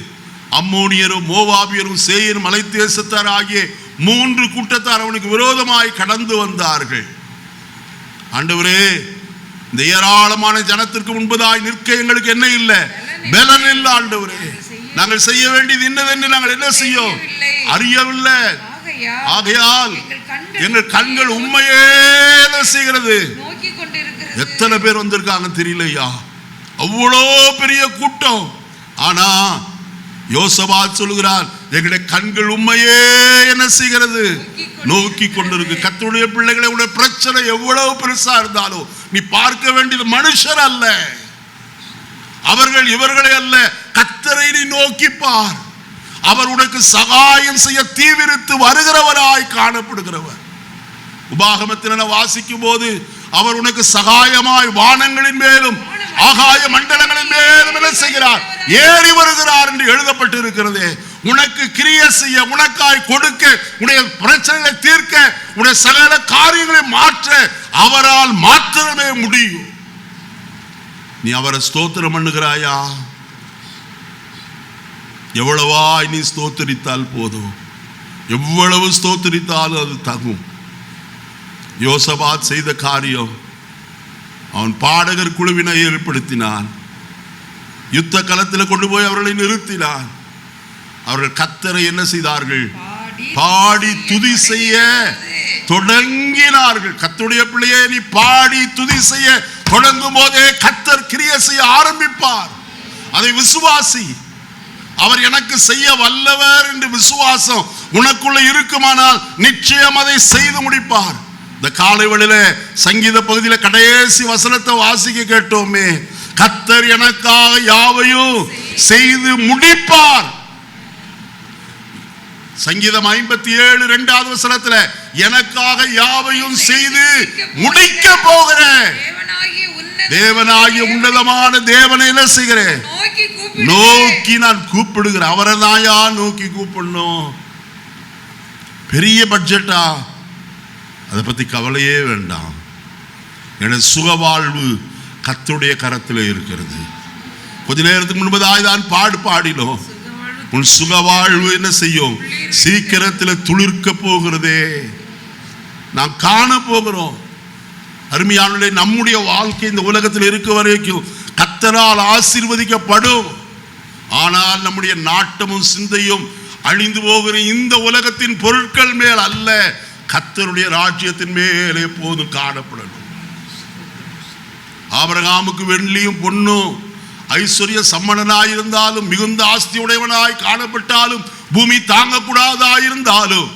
அம்மோனியரும் மோவாபியரும் சேயீர் மலை தேசத்தார் ஆகிய 3 கூட்டத்தார் அவனுக்கு விரோதமாய் கடந்து வந்தார்கள். ஆண்டவரே, இந்த ஏராளமான ஜனத்திற்கு முன்பதாய் நிற்க எங்களுக்கு என்ன இல்லை? பலன் இல்லை ஆண்டவரே. நாங்கள் செய்ய வேண்டியது என்னதென்று நாங்கள் என்ன செய்யும் அறியவில்லை. ஆகையால் எங்கள் கண்கள் உண்மையே செய்கிறது. எத்தனை பேர் வந்திருக்காங்க தெரியலையா? அவ்வளோ பெரிய கூட்டம். ஆனா யோசபாத் சொல்லுகிறார், எங்களுடைய கண்கள் உண்மையே என்ன செய்கிறது? நோக்கி கொண்டிருக்கு. கர்த்தருடைய பிள்ளைகளை, உடைய பிரச்சனை எவ்வளவு பெருசா இருந்தாலும் நீ பார்க்க வேண்டியது மனுஷர் அல்ல, அவர்கள் இவர்களை அல்ல, கர்த்தரை நீ நோக்கி பார். அவர் உனக்கு சகாயம் செய்ய தீவிரித்து வருகிறவராய் காணப்படுகிறவர். உபாகமத்தில் வாசிக்கும் போது அவர் உனக்கு சகாயமாய் வானங்களின் மேலும் ஆகாய மண்டலங்களின் மேலும் என்ன செய்கிறார்? ஏறி வருகிறார் என்று எழுதப்பட்டு இருக்கிறது. உனக்கு கிரியை செய்ய, உனக்காய் கொடுக்க, உடைய பிரச்சனைகளை தீர்க்க, உடைய சகல காரியங்களை மாற்ற அவரால் மாத்திரமே முடியும். நீ அவரை ஸ்தோத்திரம் பண்ணுகிறாயா? எவ்வளவா நீ ஸ்தோத்தரித்தால் போதும், எவ்வளவு ஸ்தோத்தரித்தாலும் அது தகும். யோசபாத் செய்த காரியம், அவன் பாடகர் குழுவினை ஏற்படுத்தினான், யுத்த களத்தில் கொண்டு போய் அவர்களை நிறுத்தினான். அவர்கள் கர்த்தரை என்ன செய்தார்கள்? பாடி துதி செய்ய தொடங்கினார்கள். கர்த்தருடைய பிள்ளையே, நீ பாடி துதி செய்ய தொடங்கும் போதே கர்த்தர் கிரியை செய்ய ஆரம்பிப்பார். அதை விசுவாசி. அவர் எனக்கு செய்ய வல்லவர் என்று விசுவாசம் உனக்குள்ள இருக்குமானால் நிச்சயம் அதை செய்து முடிப்பார். இந்த காலை வேளையில சங்கீத பகுதியில கடைசி வசனத்தை வாசிக்க கேட்டோமே, கர்த்தர் எனக்காக யாவையும் செய்து முடிப்பார். சங்கீதம் 57 2வது வசனத்துல எனக்காக யாவையும் செய்து முடிக்க போகிறேன். தேவனாகிய உன்னதமான தேவனை என்ன செய்கிறேன்? நோக்கி நான் கூப்பிடுகிறேன். அவரை தான் நோக்கி கூப்பிடணும். பெரிய பட்ஜெட்டா? அதை பத்தி கவலையே வேண்டாம். எனது சுகவாழ்வு கர்த்தருடைய கரத்தில் இருக்கிறது. கொஞ்ச நேரத்துக்கு முன்பதாக தான் பாடினோம். உன் சுகவாழ்வு என்ன செய்யும்? சீக்கிரத்தில் துளிர்க்க போகிறதே. நாம் காண போகிறோம். அருமையானவர்களே, நம்முடைய வாழ்க்கை இந்த உலகத்தில் இருக்க வரைக்கும் கர்த்தரால் ஆசீர்வதிக்கப்படும். ஆனால் நம்முடைய நாட்டமும் சிந்தையும் அழிந்து போகிற இந்த உலகத்தின் பொருட்கள் மேல் அல்ல, கர்த்தருடைய ராஜ்யத்தின் மேலே எப்போதும் காணப்படணும். ஆபிரகாமுக்கு வெள்ளியும் பொன்னும் ஐஸ்வர்ய சம்மணனாயிருந்தாலும், மிகுந்த ஆஸ்தியுடையவனாய் காணப்பட்டாலும், பூமி தாங்கக்கூடாதாயிருந்தாலும்,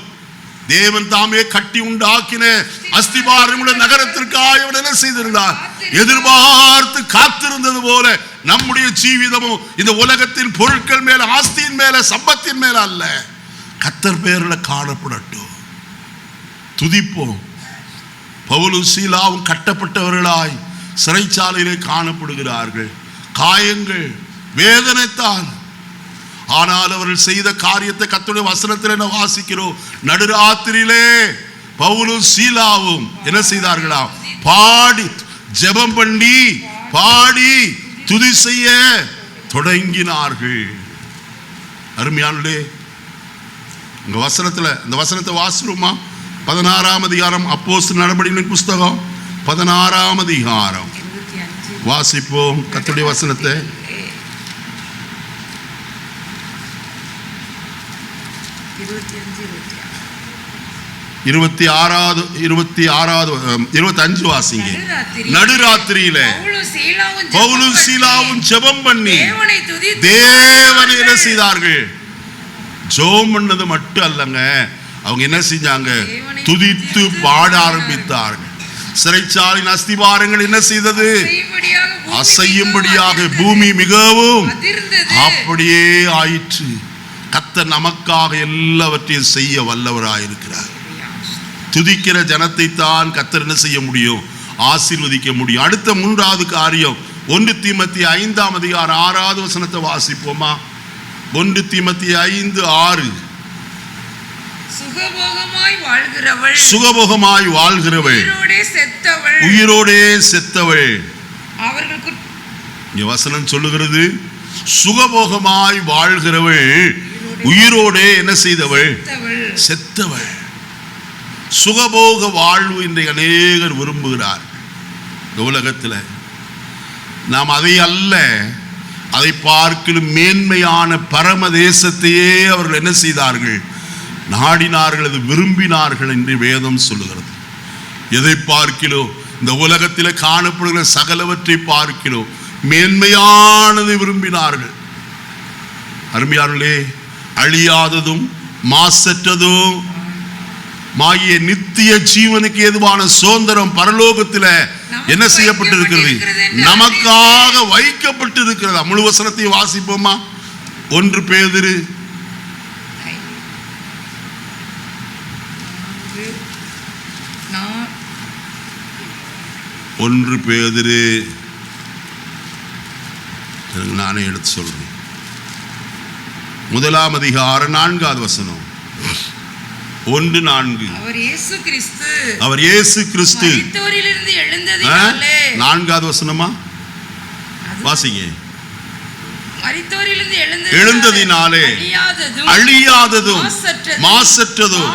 தேவன் தாமே கட்டி உண்டாக்கின அஸ்திபாரமுள்ள நகரத்திற்காக அவன் என்ன செய்திருந்தார்? எதிர்பார்த்து காத்திருந்தது போல நம்முடைய ஜீவிதமும் இந்த உலகத்தின் பொருட்கள் மேல, ஆஸ்தியின் மேல, சம்பத்தின் மேல அல்ல, கர்த்தர் பேர்ல காணப்படட்டும். துதிப்போம். பவுலும் சீலாவும் கட்டப்பட்டவர்களாய் சிறைச்சாலையிலே காணப்படுகிறார்கள். காயங்கள், வேதனைத்தான். ஆனால் அவர்கள் செய்த காரியத்தை கர்த்தருடைய வசனத்தில் என்ன வாசிக்கிறோம்? நடுராத்திரியிலே பவுலும் சீலாவும் என்ன செய்தார்களாம்? பாடி ஜெபம் பண்ணி பாடி துதி செய்ய தொடங்கினார்கள். அருமையானே, இந்த வசனத்துல இந்த வசனத்தை வாசிருமா? 16ஆம் அதிகாரம், அப்போஸ்தலர் நடபடிகளின் புஸ்தகம் 16ஆம் அதிகாரம் வாசிப்போம். கர்த்தருடைய வசனத்தை 25 வாசிங்க. நடுராத்திரியில பவுலும் சீலாவும் ஜெபம் பண்ணி தேவனை என்ன செய்தார்கள்? ஜெபம் பண்ணது மட்டும் அல்லங்க, அவங்க என்ன செஞ்சாங்க? துதித்து பாட ஆரம்பித்தார்கள். சிறைச்சாலையின் அஸ்திபாரங்கள் என்ன செய்தது? அசையும்படியாக பூமி மிகவும் அப்படியே ஆயிற்று. கர்த்தர் நமக்காக எல்லாவற்றையும் செய்ய வல்லவராயிருக்கிறார். துதிக்கிற ஜனத்தை தான் கர்த்தர் என்ன செய்ய முடியும்? ஆசீர்வதிக்க முடியும். அடுத்த 3வது காரியம் 1 தீமோத்தேயு 5ஆம் அதிகாரம் 6வது வசனத்தை வாசிப்போமா? 1 தீமோத்தேயு 5:6. சுகபோகமாய் வாழ்கிறவள் உயிரோடே செத்தவள். இங்க வசனம் சொல்லுகிறது, சுகபோகமாய் வாழ்கிறவள் உயிரோடே என்ன செய்தவள்? செத்தவள். சுகபோக வாழ்வு இன்றைய அநேகர் விரும்புகிறார். இந்த உலகத்தில் நாம் அதை அல்ல, அதை பார்க்கிலும் மேன்மையான பரம தேசத்தையே அவர்கள் என்ன செய்தார்கள்? நாடினார்கள், அது விரும்பினார்கள் என்று வேதம் சொல்லுகிறது. எதை பார்க்கிலோ, இந்த உலகத்தில் காணப்படுகிற சகலவற்றை பார்க்கிலோ மேன்மையானதை விரும்பினார்கள். அருமையானவர்களே, அழியாததும் மாசற்றதும் ஆகிய நித்திய ஜீவனுக்கு ஏதுவான சுதந்திரம் பரலோகத்தில் என்ன செய்யப்பட்டிருக்கிறது? நமக்காக வைக்கப்பட்டிருக்கிறது. முழு வசனத்தை வாசிப்போமா? 1 பேதுரு 1 பேதுரு, நானே எடுத்து சொல்றேன், 1ஆம் அதிகாரம் 4வது வசனம். 1:4. அவர் இயேசு கிறிஸ்து 4வது வசனமா வாசிங்க. எழுந்ததினாலே அழியாததும் மாசற்றதும்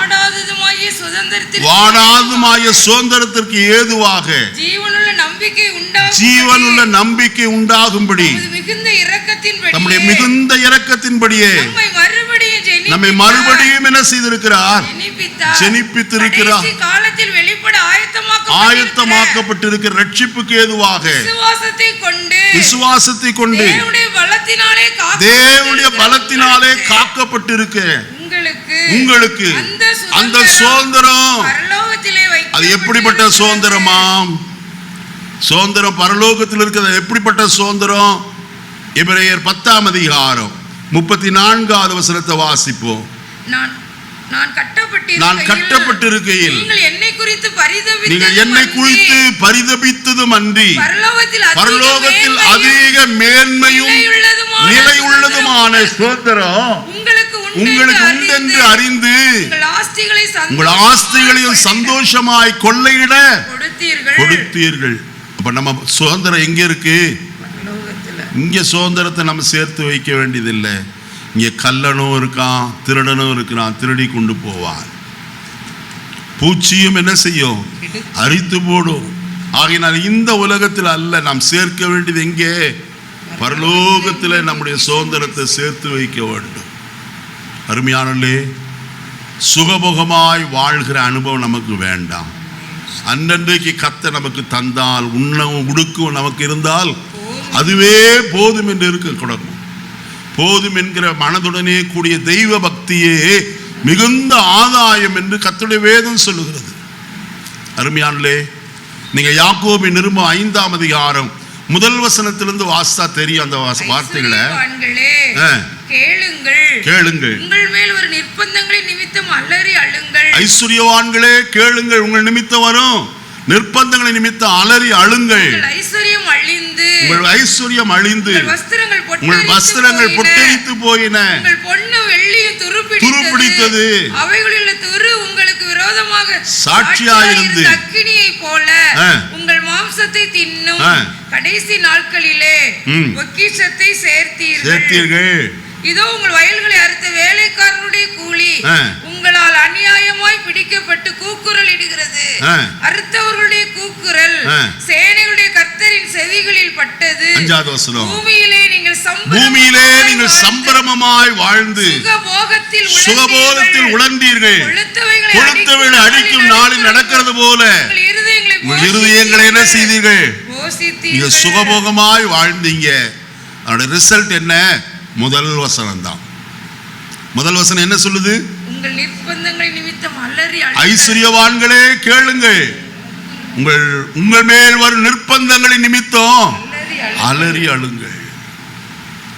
வாடாதுமாய சுதந்திரத்திற்கு ஏதுவாக ஜீவனுள்ள நம்பிக்கை உண்டாகும்படி நம்முடைய மிகுந்த இரக்கத்தின்படியே நம்மை மறுபடியும் என்ன செய்திருக்கிறார்? ஜெனிப்பித்திருக்கிறார். ஆயத்தமாக்கப்பட்டிருக்கிற ரட்சிப்புக்கு ஏதுவாக விசுவாசத்தை கொண்டு தேவனுடைய பலத்தினாலே காக்கப்பட்டிருக்க உங்களுக்கு அந்த சுதந்திரம். அது எப்படிப்பட்ட சுதந்திரமாம்? சுதந்திரம் பரலோகத்தில் இருக்கிறது. எப்படிப்பட்ட சுதந்திரம்? எபிரேயர் 10ஆம் அதிகாரம் 34வது வசனத்தை வாசிப்போம். நான் கட்டப்பட்டிருக்கையில் நீங்கள் என்னை குறித்து பரிதபித்ததும் அன்றி பரலோகத்தில் அதிக மேன்மையும் நிலையுள்ளதுமான சுதந்திரம் உங்களுக்கு உண்டென்று அறிந்து உங்கள் ஆஸ்திகளையும் சந்தோஷமாய் கொள்ளையிட கொடுத்தீர்கள். அப்ப நம்ம சுதந்திரம் எங்க இருக்கு? இங்க சுதந்திரத்தை நம்ம சேர்த்து வைக்க வேண்டியதில்லை. இங்கே கல்லனும் இருக்கான், திருடனும் இருக்கிறான், திருடி கொண்டு போவான். பூச்சியும் என்ன செய்யும்? அரித்து போடும். ஆகையினால் இந்த உலகத்தில் அல்ல, நாம் சேர்க்க வேண்டியது எங்கே? பரலோகத்தில் நம்முடைய சுதந்திரத்தை சேர்த்து வைக்க வேண்டும். அருமையானே, சுகபோகமாய் வாழ்கிற அனுபவம் நமக்கு வேண்டாம். அன்றன்றைக்கு கத்த நமக்கு தந்தால், உண்ணவும் உடுக்கவும் நமக்கு இருந்தால் அதுவே போதும் என்று இருக்க கூடாது. போதும் என்கிற மனதுடனே கூடிய தெய்வ பக்தியே மிகுந்த ஆதாயம் என்று கர்த்தருடைய வேதம் சொல்லுகிறது. அருமையானே, நீங்க யாக்கோபின் நிருபம் 5ஆம் அதிகாரம் 1 வசனத்திலிருந்து வாசித்தா தெரியும் அந்த வார்த்தைகளை. கேளுங்கள், உங்கள் மேல் ஒரு நிர்பந்தங்களின் நிமித்தம் அலறி அழுங்கள். ஐஸ்வரியவான்களே கேளுங்கள், உங்கள் நிமித்தம் வரும் நிர்பந்தங்களை நிமித்தம் அலறி அழுங்கள். உங்கள் ஐஸ்வர்யம் அழிந்து உங்கள் வஸ்திரங்கள் பொட்டரித்து போயின. துருப்பிடித்தது. அவைகளில் துரு உங்களுக்கு விரோதமாக சாட்சியாயிருந்து அக்கினியை போல உங்கள் மாம்சத்தை தின்னும். கடைசி நாட்களிலே பொக்கிஷத்தை சேர்த்தீர்கள். இதோ உங்கள் வயல்களை அறுத்த வேலைக்காரனுடைய கூலி உங்களால் அநியாயமாய் பிடிக்கப்பட்டு கூக்குரல் இடுகிறது. அறுத்தவர்களுடைய கூக்குரல் சேனைகளுடைய கர்த்தரின் செவிகளில் பட்டது. பூமியிலே நீங்கள் சம்பரமமாய் வாழ்ந்து சுகபோகத்தில் உழந்தீர்கள். கொளுத்தவைகளை அடிக்கும் நாளில் நடக்கிறது போல உங்கள் இருதயங்களை என்ன செய்தீர்கள்? நீங்க சுகபோகமாய் வாழ்ந்தீங்க. அதோட ரிசல்ட் என்ன? முதல் வசனம் தான். முதல் வசனம் என்ன சொல்லுது? உங்கள் நிர்பந்தங்களை நிமித்தம் அலறி ஐஸ்வரியவான்களே கேளுங்கள், உங்கள் மேல் வரும் நிர்பந்தங்களை நிமித்தம் அலறி அழுங்கள்.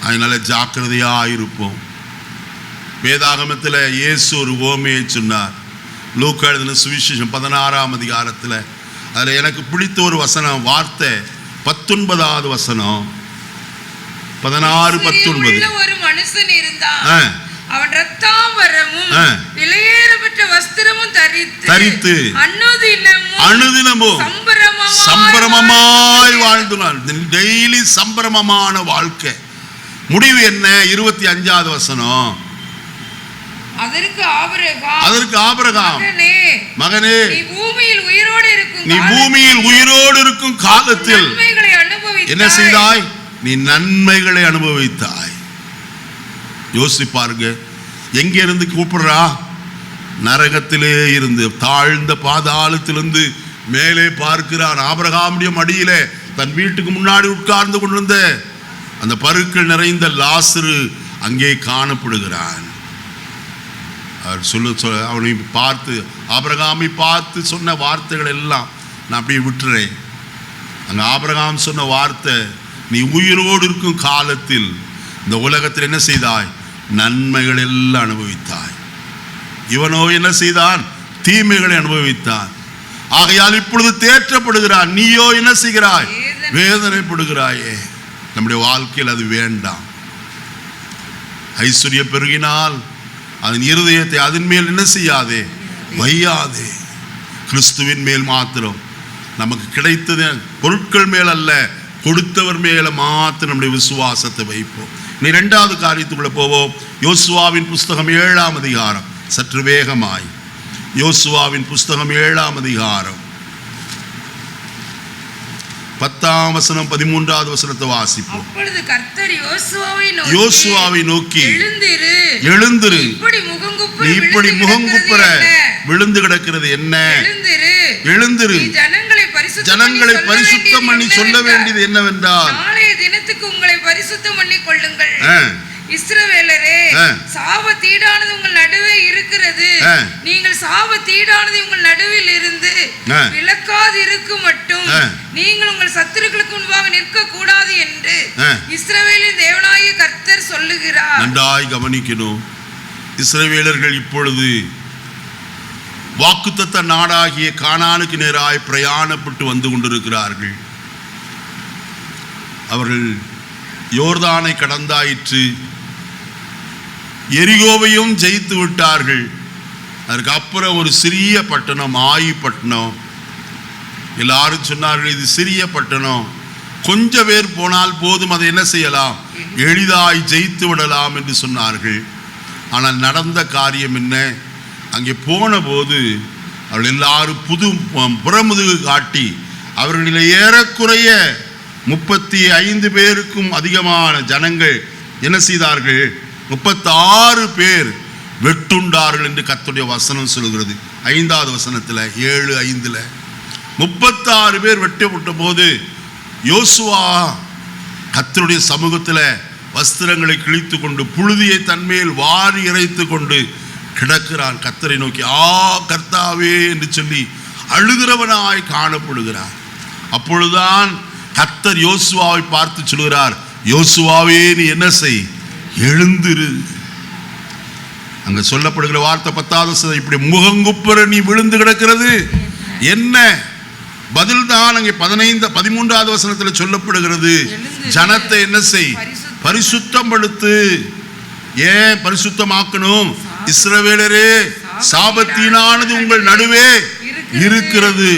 அதனால ஜாக்கிரதையா இருப்போம். வேதாகமத்தில் இயேசு ஒரு ஓமையை சொன்னார். லூக்கா எழுதின சுவிசேஷம் 16ஆம் அதிகாரத்தில். அதில் எனக்கு பிடித்த ஒரு வசனம், வார்த்தை 19வது வசனம், 16-19. ஒரு மனுஷன் இருந்தான், அவன் ரத்தாம்பரமும் விலையேறப்பட்ட வஸ்திரமும் தரித்து அனுதினமும் சம்பரமாய் வாழ்ந்தான். டெய்லி சம்பரமான வாழ்க்கை. முடிவு என்ன? 25வது வசனம். அதற்கு ஆபிரகாம், மகனே, நீ பூமியில் உயிரோடு இருக்கும் காலத்தில் என்ன செய்தாய்? நீ நன்மைகளை அனுபவித்தாய். யோசிப்பாருங்க, எங்க இருந்து கூப்பிடுறா? நரகத்திலே இருந்து, தாழ்ந்த பாதாளத்திலிருந்து மேலே பார்க்கிறான். ஆபிரகாமுடைய மடியிலே தன் வீட்டுக்கு முன்னாடி உட்கார்ந்து கொண்டிருந்த அந்த பருக்கள் நிறைந்த லாசரு அங்கே காணப்படுகிறான். அவர் அவனை பார்த்து, ஆபிரகாமை பார்த்து சொன்ன வார்த்தைகள் எல்லாம் நான் அப்படியே விட்டுறேன். அங்கே ஆபிரகாம் சொன்ன வார்த்தை, நீ உயிரோடு இருக்கும் காலத்தில் இந்த உலகத்தில் என்ன செய்தாய்? நன்மைகள் எல்லாம் அனுபவித்தாய். இவனோ என்ன செய்தான்? தீமைகளை அனுபவித்தான். ஆகையால் இப்பொழுது தேற்றப்படுகிறான். நீயோ என்ன செய்கிறாய்? வேதனைப்படுகிறாயே. நம்முடைய வாழ்க்கையில் அது வேண்டாம். ஐஸ்வர்யம் பெருகினால் அதன் இருதயத்தை அதன் மேல் என்ன செய்யாதே, வையாதே. கிறிஸ்துவின் மேல் மாத்திரம், நமக்கு கிடைத்தது பொருட்கள் மேல் அல்ல, கொடுத்தவர் மேல மாத்திரம் நம்முடைய விசுவாசத்தை வைப்போம். நீ இரண்டாவது காரியத்துக்குள்ள போவோம். யோசுவாவின் புஸ்தகம் 7ஆம் அதிகாரம். சற்று வேகமாய் யோசுவாவின் புஸ்தகம் 7ஆம் அதிகாரம் 10ஆம் வசனம் 13வது வசனத்தை வாசிப்போம். அப்பொழுது கர்த்தர் யோசுவாவை நோக்கி, எழுந்திரு, நீ இப்படி முகங்குப்புற விழுந்து கிடக்கிறது என்ன? எழுந்திரு, ஜனங்களை பரிசுத்தம் பண்ணி சொல்ல வேண்டியது என்னவென்றால், நாளைய தினத்துக்கு உங்களை பரிசுத்தம் பண்ணி கொள்ளுங்கள். இஸ்ரவேலரே, சாபத்தீடானது உங்கள் நடுவே இருக்கிறது. நீங்கள் சாபத்தீடானது உங்கள் நடுவில் இருந்து விலக்காது இருக்கும் மட்டும் நீங்கள் உங்கள் சத்துருக்களுக்கு முன்பாக நிற்க கூடாது என்று இஸ்ரவேலின் தேவனாகிய கர்த்தர் சொல்லுகிறார். நன்றாய் கவனிக்கணும். இஸ்ரவேலர்கள் இப்பொழுது வாக்குத்தத்த நாடாகிய கானானுக்கு நேராய் பிரயாணப்பட்டு வந்து கொண்டிருக்கிறார்கள். அவர்கள் யோர்தானை கடந்தாயிற்று, எரிகோவையும் ஜெயித்து விட்டார்கள். அதற்கு அப்புறம் ஒரு சிறிய பட்டணம், ஆயி பட்டணம். எல்லாரும் சொன்னார்கள், இது சிறிய பட்டணம், கொஞ்சம் பேர் போனால் போதும், அதை என்ன செய்யலாம், எளிதாய் ஜெயித்து விடலாம் என்று சொன்னார்கள். ஆனால் நடந்த காரியம் என்ன? அங்கே போன போது அவர்கள் எல்லாரும் புறமுதுகு காட்டி அவர்களில் ஏறக்குறைய 35 பேருக்கும் அதிகமான ஜனங்கள் என்ன செய்தார்கள்? 36 பேர் வெட்டுண்டார்கள் என்று கர்த்தருடைய வசனம் சொல்கிறது. 5வது வசனத்தில் 7:5 36 பேர் வெட்டப்பட்ட போது யோசுவா கர்த்தருடைய சமூகத்தில் வஸ்திரங்களை கிழித்து கொண்டு புழுதியை தன்மேல் வாரி இறைத்து கொண்டு கிடக்கிறான். கர்த்தரை நோக்கி, கர்த்தாவே என்று சொல்லி அழுகிறவனாய் காணப்படுகிறார். அப்பொழுதுதான் கர்த்தர் யோசுவாவை பார்த்து சொல்கிறார், யோசுவாவே நீ என்ன செய், எழுந்திரு. அங்க சொல்லப்படுகிற வார்த்தை 10வது, இப்படி முகங்குப்புற நீ விழுந்து கிடக்கிறது என்ன? பதில் தான் அங்கே 13வது வசனத்தில் சொல்லப்படுகிறது. ஜனத்தை என்ன செய், பரிசுத்தம் படுத்து. ஏன் பரிசுத்தமாக்கணும்? இஸ்ரவேலரே, சாபத்தீனானது உங்கள் நடுவே இருக்கிறது.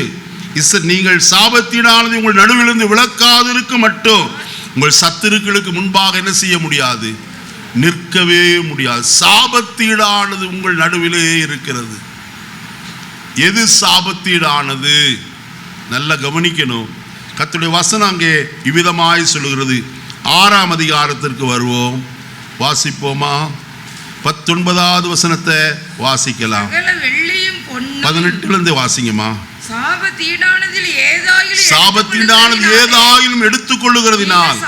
நீங்கள் சாபத்தீனானது உங்கள் நடுவிலிருந்து விலக்காது இருக்க மட்டும் உங்கள் சத்துருக்களுக்கு முன்பாக என்ன செய்ய முடியாது, நிற்கவே முடியாது. சாபத்தீடானது உங்கள் நடுவிலே இருக்கிறது. எது சாபத்தீடானது? நல்ல கவனிக்கணும். கர்த்தருடைய வசனம் அங்கே இவ்விதமாய் சொல்லுகிறது. 6ஆம் அதிகாரத்திற்கு வருவோம், வாசிப்போமா? 19வது வசனத்தை வாசிக்கலாம். 18 வாசிங்கம்மா. சாபத்தீடானது ஏதாயிலும் எடுத்துக் கொள்ளுகிறதினால்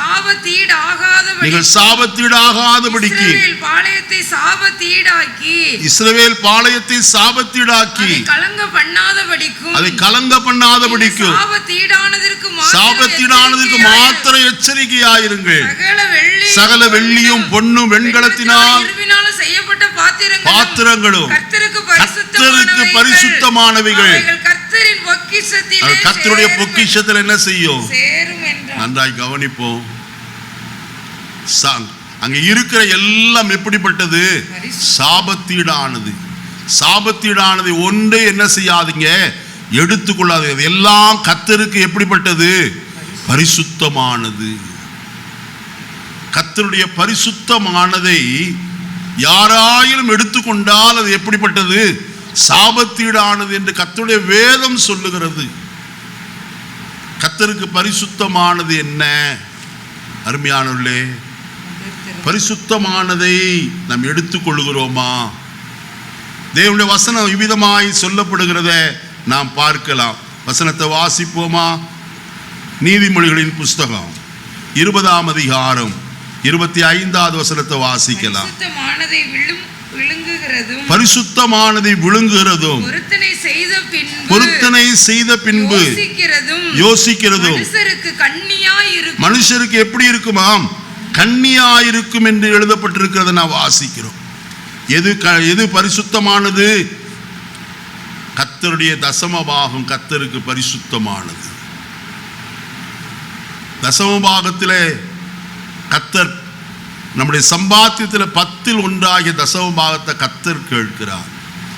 நீங்கள் சாபத்தீடாகாதபடிக்கு இஸ்ரவேல் பாளையத்தை சாபத்தீடாக்கி அதை கலங்க பண்ணாதபடிக்கும் சாபத்தீடானதற்கு மாத்திரம் எச்சரிக்கையாயிருங்கள். சகல வெள்ளியும் பொன்னும் வெண்கலத்தினால் செய்யப்பட்ட பாத்திரங்களும் கர்த்தருக்கு பரிசுத்தமானவைகள் கர்த்தருடைய பொக்கிஷத்தில் என்ன செய்யும்? நன்றாய் கவனிப்போம். அங்க இருக்கிற எல்லாம் எப்படிப்பட்டது? சாபத்தீடானது. சாபத்தீடானது ஒன்றே என்ன செய்யாதீங்க, எடுத்துக்கொள்ளாது. எல்லாம் கர்த்தருக்கு எப்படிப்பட்டது? பரிசுத்தமானது. கர்த்தருடைய பரிசுத்தமானதை யாராயிலும் எடுத்துக்கொண்டால் அது எப்படிப்பட்டது? சாபத்தீடானது என்று கர்த்தருடைய வேதம் சொல்லுகிறது. கர்த்தருக்கு பரிசுத்தமானது என்ன? அருமையானவர்களே, பரிசுத்தமானதை நாம் எடுத்துக்கொள்கிறோமா? தேவனுடைய வசனம் இவ்விதமாய் சொல்லப்படுகிறத நாம் பார்க்கலாம். வசனத்தை வாசிப்போமா? நீதிமொழிகளின் புஸ்தகம் 20ஆம் அதிகாரம் 25வது வசனத்தை வாசிக்கலாம். பரிசுத்தமானதை விழுங்குகிறதும் பொருத்தனை செய்த பின்பு யோசிக்கிறதும் மனுஷருக்கு எப்படி இருக்குமாம்? கண்ணியாயிருக்கும் என்று எழுதப்பட்டிருக்கிறத நான் வாசிக்கிறோம். எது பரிசுத்தமானது? கர்த்தருடைய தசம பாகம் கர்த்தருக்கு பரிசுத்தமானது. தசம பாகத்திலே கர்த்தர் நம்முடைய சம்பாத்தியத்தில் 10ல் 1 தசம பாகத்தை கர்த்தர் கேட்கிறார்.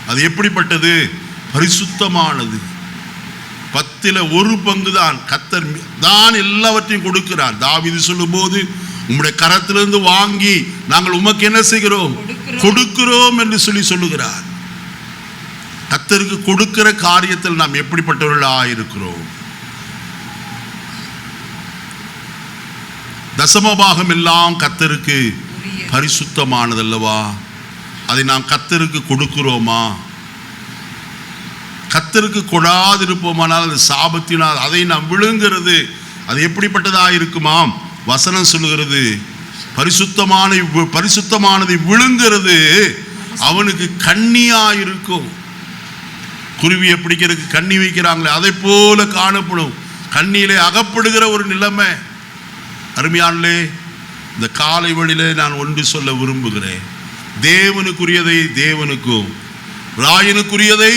அது எப்படிப்பட்டது? பரிசுத்தமானது. 10ல் 1 பங்கு தான் கர்த்தர் தான் எல்லாவற்றையும் கொடுக்கிறார். தாவீது சொல்லும்போது, உம்முடைய கரத்திலிருந்து வாங்கி நாங்கள் உமக்கு என்ன செய்கிறோம்? கொடுக்கிறோம் என்று சொல்லுகிறார். கர்த்தருக்கு கொடுக்கிற காரியத்தில் நாம் எப்படிப்பட்டவர்களாக இருக்கிறோம்? தசமபாகம் எல்லாம் கர்த்தருக்கு பரிசுத்தமானதல்லவா? அதை நாம் கர்த்தருக்கு கொடுக்கிறோமா? கர்த்தருக்கு கொடாதிருப்போமானால் அது சாபத்தினால் அதை நாம் விழுங்கிறது. அது எப்படிப்பட்டதாக இருக்குமாம்? வசனம் சொல்லுகிறது, பரிசுத்தமானதை விழுங்கிறது அவனுக்கு கண்ணியா இருக்கும். குருவியை பிடிக்கிறதுக்கு கண்ணி வைக்கிறாங்களே, அதை போல காணப்படும். கண்ணியிலே அகப்படுகிற ஒரு நிலைமை. அருமையானே, இந்த காலை வழியிலே நான் ஒன்று சொல்ல விரும்புகிறேன். தேவனுக்குரியதை தேவனுக்கும், ராயனுக்குரியதை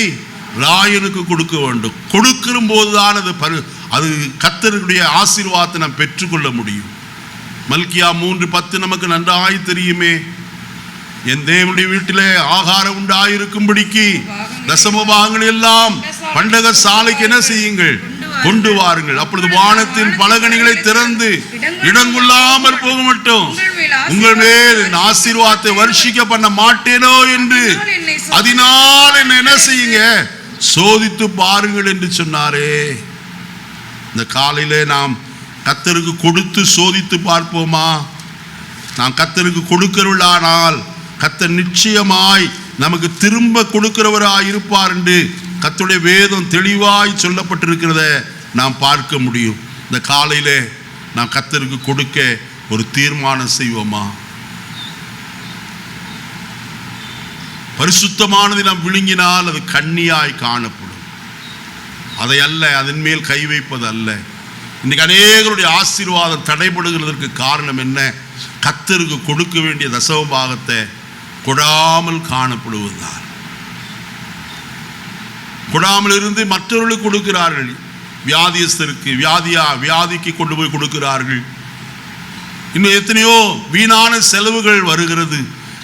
ராயனுக்கு கொடுக்க வேண்டும். கொடுக்கிற போதுதான் அது கர்த்தருடைய ஆசீர்வாதத்தை நாம் பெற்றுக்கொள்ள முடியும். மல்கியா 3:10 நமக்கு நன்றாய் தெரியுமே. என் தேவனுடைய வீட்டிலே ஆகாரம் உண்டாயிருக்கும்படிக்கு தசம பாகங்கள் எல்லாம் பண்டக சாலைக்கு என்ன செய்யுங்கள்? கொண்டு வாருங்கள். அப்பொழுது வானத்தின் பலகணிகளை திறந்து இடங்கொள்ளாமல் போக மட்டும் உங்கள் மேல் ஆசீர்வாதத்தை வர்ஷிக்க பண்ண மாட்டேனோ என்று அதனால் என்ன செய்யுங்க? சோதித்து பாருங்கள் என்று சொன்னாரே. இந்த காலையிலே நாம் கர்த்தருக்கு கொடுத்து சோதித்து பார்ப்போமா? நாம் கர்த்தருக்கு கொடுக்கிறவர்களானால் கர்த்தர் நிச்சயமாய் நமக்கு திரும்ப கொடுக்கிறவராய் இருப்பார் என்று கர்த்தருடைய வேதம் தெளிவாய் சொல்லப்பட்டிருக்கிறத நாம் பார்க்க முடியும். இந்த காலையிலே நாம் கர்த்தருக்கு கொடுக்க ஒரு தீர்மானம் செய்வோமா? பரிசுத்தமானதை நாம் விழுங்கினால் அது கண்ணியாய் காணப்படும். அதை அல்ல, அதன் மேல் கை வைப்பது அல்ல. இன்னைக்கு அநேகருடைய ஆசீர்வாதம் தடைபடுகிறதற்கு காரணம் என்ன? கர்த்தருக்கு கொடுக்க வேண்டிய தசம பாகத்தை கொடாமல் காணப்படுவதுதான். கொடாமல் இருந்து மற்றவர்களுக்கு கொடுக்கிறார்கள். வியாதியஸ்தருக்கு வியாதிக்கு கொண்டு போய் கொடுக்கிறார்கள். இன்னும் எத்தனையோ வீணான செலவுகள் வருகிறது.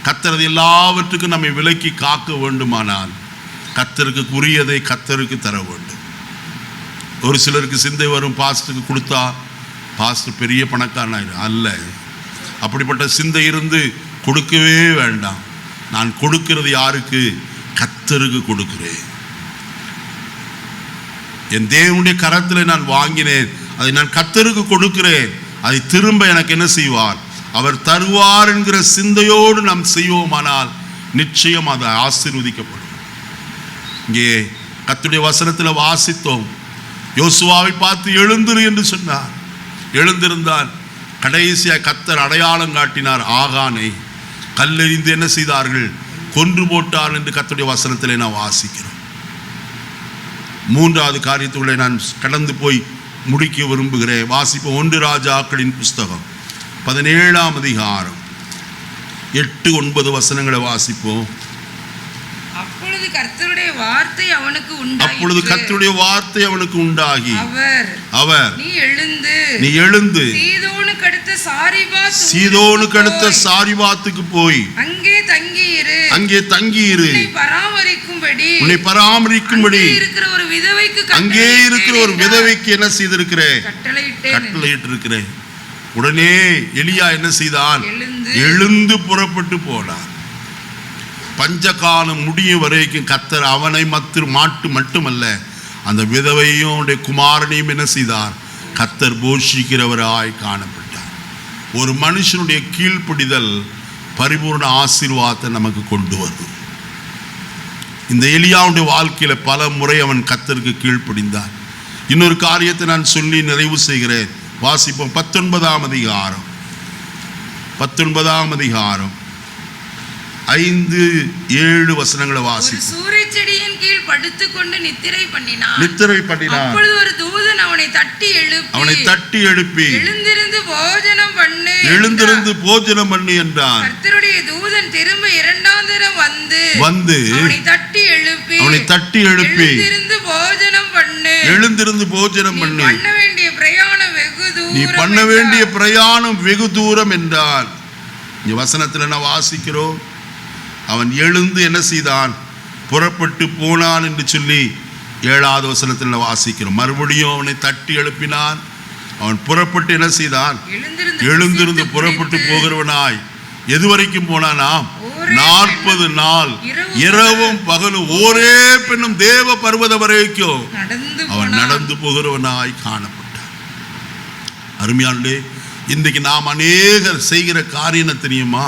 கர்த்தர் எல்லாவற்றுக்கும் நம்மை விலக்கி காக்க வேண்டுமானால் கர்த்தருக்கு உரியதை கர்த்தருக்கு தர வேண்டும். ஒரு சிலருக்கு சிந்தை வரும், பாஸ்டருக்கு கொடுத்தா பாஸ்டர் பெரிய பணக்காரன் அல்ல. அப்படிப்பட்ட சிந்தை இருந்து கொடுக்கவே வேண்டாம். நான் கொடுக்கிறது யாருக்கு? கர்த்தருக்கு கொடுக்கிறேன். என் தேவனுடைய கரத்தில் நான் வாங்கினேன், அதை நான் கர்த்தருக்கு கொடுக்கிறேன். அதை திரும்ப எனக்கு என்ன செய்வார்? அவர் தருவார் என்கிற சிந்தையோடு நாம் செய்வோமானால் நிச்சயம் அதை ஆசீர்வதிக்கப்படும். இங்கே கர்த்தருடைய வசனத்தில் வாசித்தோம், யோசுவாவை பார்த்து எழுந்திரு என்று சொன்னார். எழுந்திருந்தால் கடைசியாக கர்த்தர் அடையாளம் காட்டினார். ஆகானை கல்லெறிந்து என்ன செய்தார்கள்? கொன்று போட்டார் என்று கர்த்தருடைய வசனத்திலே நான் வாசிக்கிறோம். 3வது காரியத்துக்குள்ளே நான் கடந்து போய் முடிக்க விரும்புகிறேன். வாசிப்போம். 1 ராஜாக்களின் புஸ்தகம் 17ஆம் அதிகாரம் 8-9 வசனங்களை வாசிப்போம். அப்பொழுது கர்த்தருடைய வார்த்தை அவனுக்கு உண்டாகி அவர் நீ எழுந்து சீதோனுக்கு அடுத்த சாரிபாத்துக்கு போய் அங்கே தங்கியிரு, உன்னை பராமரிக்கும்படி அங்கே இருக்கிற ஒரு விதவைக்கு என்ன செய்திருக்கிறேன்? கட்டளையிட்டு இருக்கிறேன். உடனே எலியா என்ன செய்தான்? எழுந்து புறப்பட்டு போனார். பஞ்சகாலம் முடியும் வரைக்கும் கர்த்தர் அவனை மட்டுமல்ல, அந்த விதவையும் குமாரனையும் என்ன செய்தார்? கர்த்தர் போஷிக்கிறவராய் காணப்பட்டார். ஒரு மனுஷனுடைய கீழ்ப்படிதல் பரிபூர்ண ஆசீர்வாதத்தை நமக்கு கொண்டு வரும். இந்த எலியாவுடைய வாழ்க்கையில பல முறை அவன் கர்த்தருக்கு கீழ்ப்படிந்தான். இன்னொரு காரியத்தை நான் சொல்லி நிறைவு செய்கிறேன். வாசிப்போம். 19ஆம் அதிகாரம் 5-7 வசனங்களை வாசிப்போம். சூரிய செடியின் கீழ் படுத்துக்கொண்டு நித்திரை பண்ணினான். அப்பொழுது ஒரு தூதன் அவனை தட்டி எழுப்பி எழுந்திருந்து போஜனம் பண்ணு என்றான். கர்த்தருடைய தூதன் திரும்ப இரண்டாம் தரம் வந்து அவனை தட்டி எழுப்பி எழுந்திருந்து போஜனம் பண்ணு, நீ பண்ண வேண்டிய பிரயாணம் வெகு தூரம் என்றான். இந்த வசனத்தில் என்ன வாசிக்கிறோம்? அவன் எழுந்து என்ன செய்தான்? புறப்பட்டு போனான் என்று சொல்லி 7வது வசனத்தில் வாசிக்கிறோம். மறுபடியும் அவனை தட்டி எழுப்பினான். அவன் புறப்பட்டு என்ன செய்தான்? எழுந்திருந்து புறப்பட்டு போகிறவனாய் எது வரைக்கும் போனானா? 40 நாள் இரவும் பகலும் ஒரே பெண்ணும் தேவ பர்வத வரைக்கும் அவன் நடந்து போகிறவனாய் காணப்பட்டான். அருமையானே, இன்றைக்கு நாம் அநேகர் செய்கிற காரியம் தெரியுமா?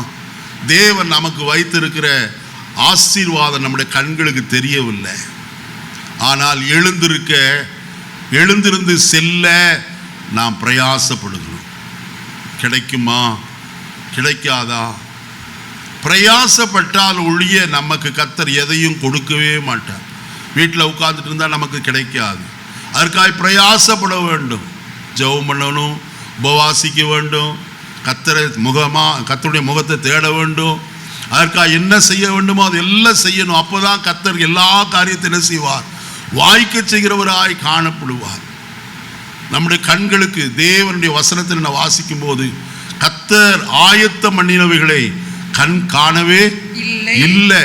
தேவன் நமக்கு வைத்திருக்கிற ஆசீர்வாதம் நம்முடைய கண்களுக்கு தெரியவில்லை. ஆனால் எழுந்திருந்து செல்ல நாம் பிரயாசப்படுகிறோம். கிடைக்குமா? கிடைக்காதா? பிரயாசப்பட்டால் ஒழிய நமக்கு கர்த்தர் எதையும் கொடுக்கவே மாட்டார். வீட்டில் உட்கார்ந்துட்டு இருந்தால் நமக்கு கிடைக்காது. அதற்காக பிரயாசப்பட வேண்டும். ஜெபம் பண்ணணும், உபவாசிக்க வேண்டும், கர்த்தருடைய முகத்தை தேட வேண்டும். அதற்காக என்ன செய்ய வேண்டுமோ அது எல்லாம் செய்யணும். அப்போதான் கர்த்தர் எல்லா காரியத்தையும் என்ன செய்வார்? வாய்க்க செய்கிறவராய் காணப்படுவார். நம்முடைய கண்களுக்கு தேவனுடைய வசனத்தில் நான் வாசிக்கும் போது கர்த்தர் ஆயத்தம் பண்ணினவைகளை கண் காணவே இல்லை,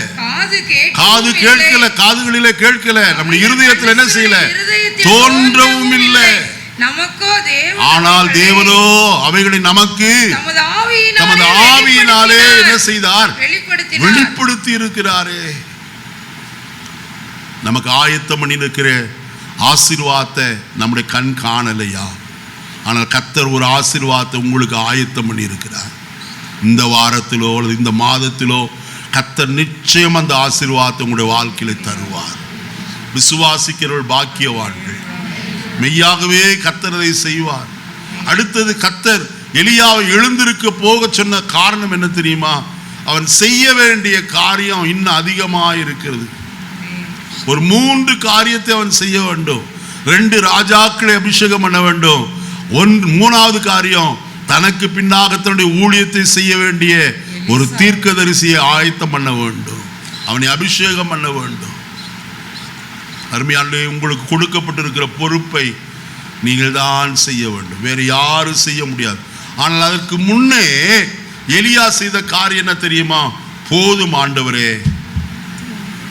காது கேட்கல, காதுகளிலே கேட்கல, நம்முடைய இருதயத்தில் என்ன செய்யல, தோன்றவும் இல்லை. ஆனால் தேவனோ அவைகளை நமக்கு தமது ஆவியினாலே என்ன செய்தார்? வெளிப்படுத்தி இருக்கிறாரே. நமக்கு ஆயத்தம் பண்ணி இருக்கிற ஆசீர்வாதத்தை நம்முடைய கண் காணலையா? ஆனால் கர்த்தர் ஒரு ஆசீர்வாதத்தை உங்களுக்கு ஆயத்தம் பண்ணி இருக்கிறார். இந்த வாரத்திலோ இந்த மாதத்திலோ கர்த்தர் நிச்சயம் அந்த ஆசீர்வாதத்தை உங்களுடைய வாழ்க்கையில தருவார். விசுவாசிக்கிறவர்கள் பாக்கியவான்கள். மெய்யாகவே கர்த்தர் அதை செய்வார். அடுத்தது, கர்த்தர் எலியாவை எழுந்திருக்க போக சொன்ன காரணம் என்ன தெரியுமா? அவன் செய்ய வேண்டிய காரியம் இன்னும் அதிகமாக இருக்கிறது. ஒரு 3 காரியத்தை அவன் செய்ய வேண்டும். 2 ராஜாக்களை அபிஷேகம் பண்ண வேண்டும். 3வது காரியம், தனக்கு பின்னாக தன்னுடைய ஊழியத்தை செய்ய வேண்டிய ஒரு தீர்க்கதரிசியை ஆயத்தம் பண்ண வேண்டும். அவனை அபிஷேகம் பண்ண வேண்டும். அருமையானே, உங்களுக்கு கொடுக்கப்பட்டிருக்கிற பொறுப்பை நீங்கள் தான் செய்ய வேண்டும். வேறு யாரும் செய்ய முடியாது. ஆனால் அதற்கு முன்னே எலியா செய்த காரியம் என்ன தெரியுமா? போதும் ஆண்டவரே,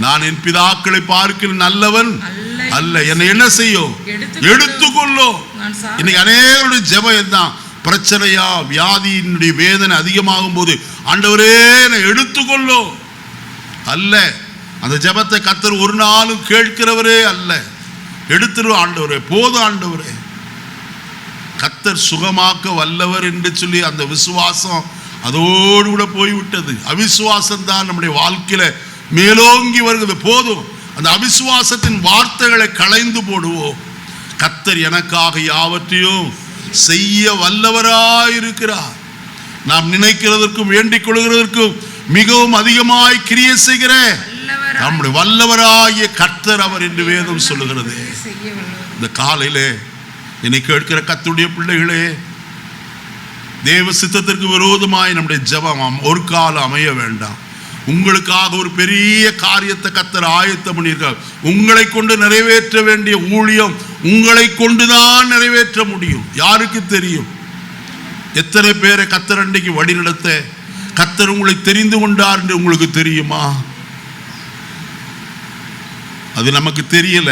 நான் என் பிதாக்களை பார்க்கிற நல்லவன் அல்ல, என்னை என்ன செய்யும்? எடுத்துக்கொள்ளோ. இன்னைக்கு அநேகருடைய ஜெபம் தான், பிரச்சனையா வியாதியினுடைய வேதனை அதிகமாகும் போது ஆண்டவரே என்னை எடுத்துக்கொள்ளோ அல்ல. அந்த ஜெபத்தை கர்த்தர் ஒரு நாளும் கேட்கிறவரே அல்ல. எடுத்துரு ஆண்டவரே, போதும் ஆண்டவரே. கர்த்தர் சுகமாக்க வல்லவர் என்று சொல்லி அந்த விசுவாசம் அதோடு கூட போய்விட்டது. அவிசுவாசம் தான் நம்முடைய வாழ்க்கையில மேலோங்கி வருகிறது. போதும், அந்த அவிசுவாசத்தின் வார்த்தைகளை களைந்து போடுவோம். கர்த்தர் எனக்காக யாவற்றையும் செய்ய வல்லவராயிருக்கிறார். நாம் நினைக்கிறதற்கும் வேண்டிக் கொள்கிறதற்கும் மிகவும் அதிகமாய் கிரியை செய்கிற நம்முடைய வல்லவராகிய கர்த்தர் அவர் என்று வேதம் சொல்லுகிறது. இந்த காலையிலே என்னை கேட்கிற கர்த்தருடைய பிள்ளைகளே, தேவ சித்தத்திற்கு விரோதமாய் நம்முடைய ஜெபம் ஒரு காலம் அமைய வேண்டாம். உங்களுக்காக ஒரு பெரிய காரியத்தை கர்த்தர் ஆயத்தம் பண்ணியிருக்கார். உங்களை கொண்டு நிறைவேற்ற வேண்டிய ஊழியம் உங்களை கொண்டுதான் நிறைவேற்ற முடியும். யாருக்கு தெரியும்? எத்தனை பேரை கர்த்தர் அன்றைக்கு வழி நடத்த கர்த்தர் உங்களை தெரிந்து கொண்டார் என்று உங்களுக்கு தெரியுமா? அது நமக்கு தெரியல.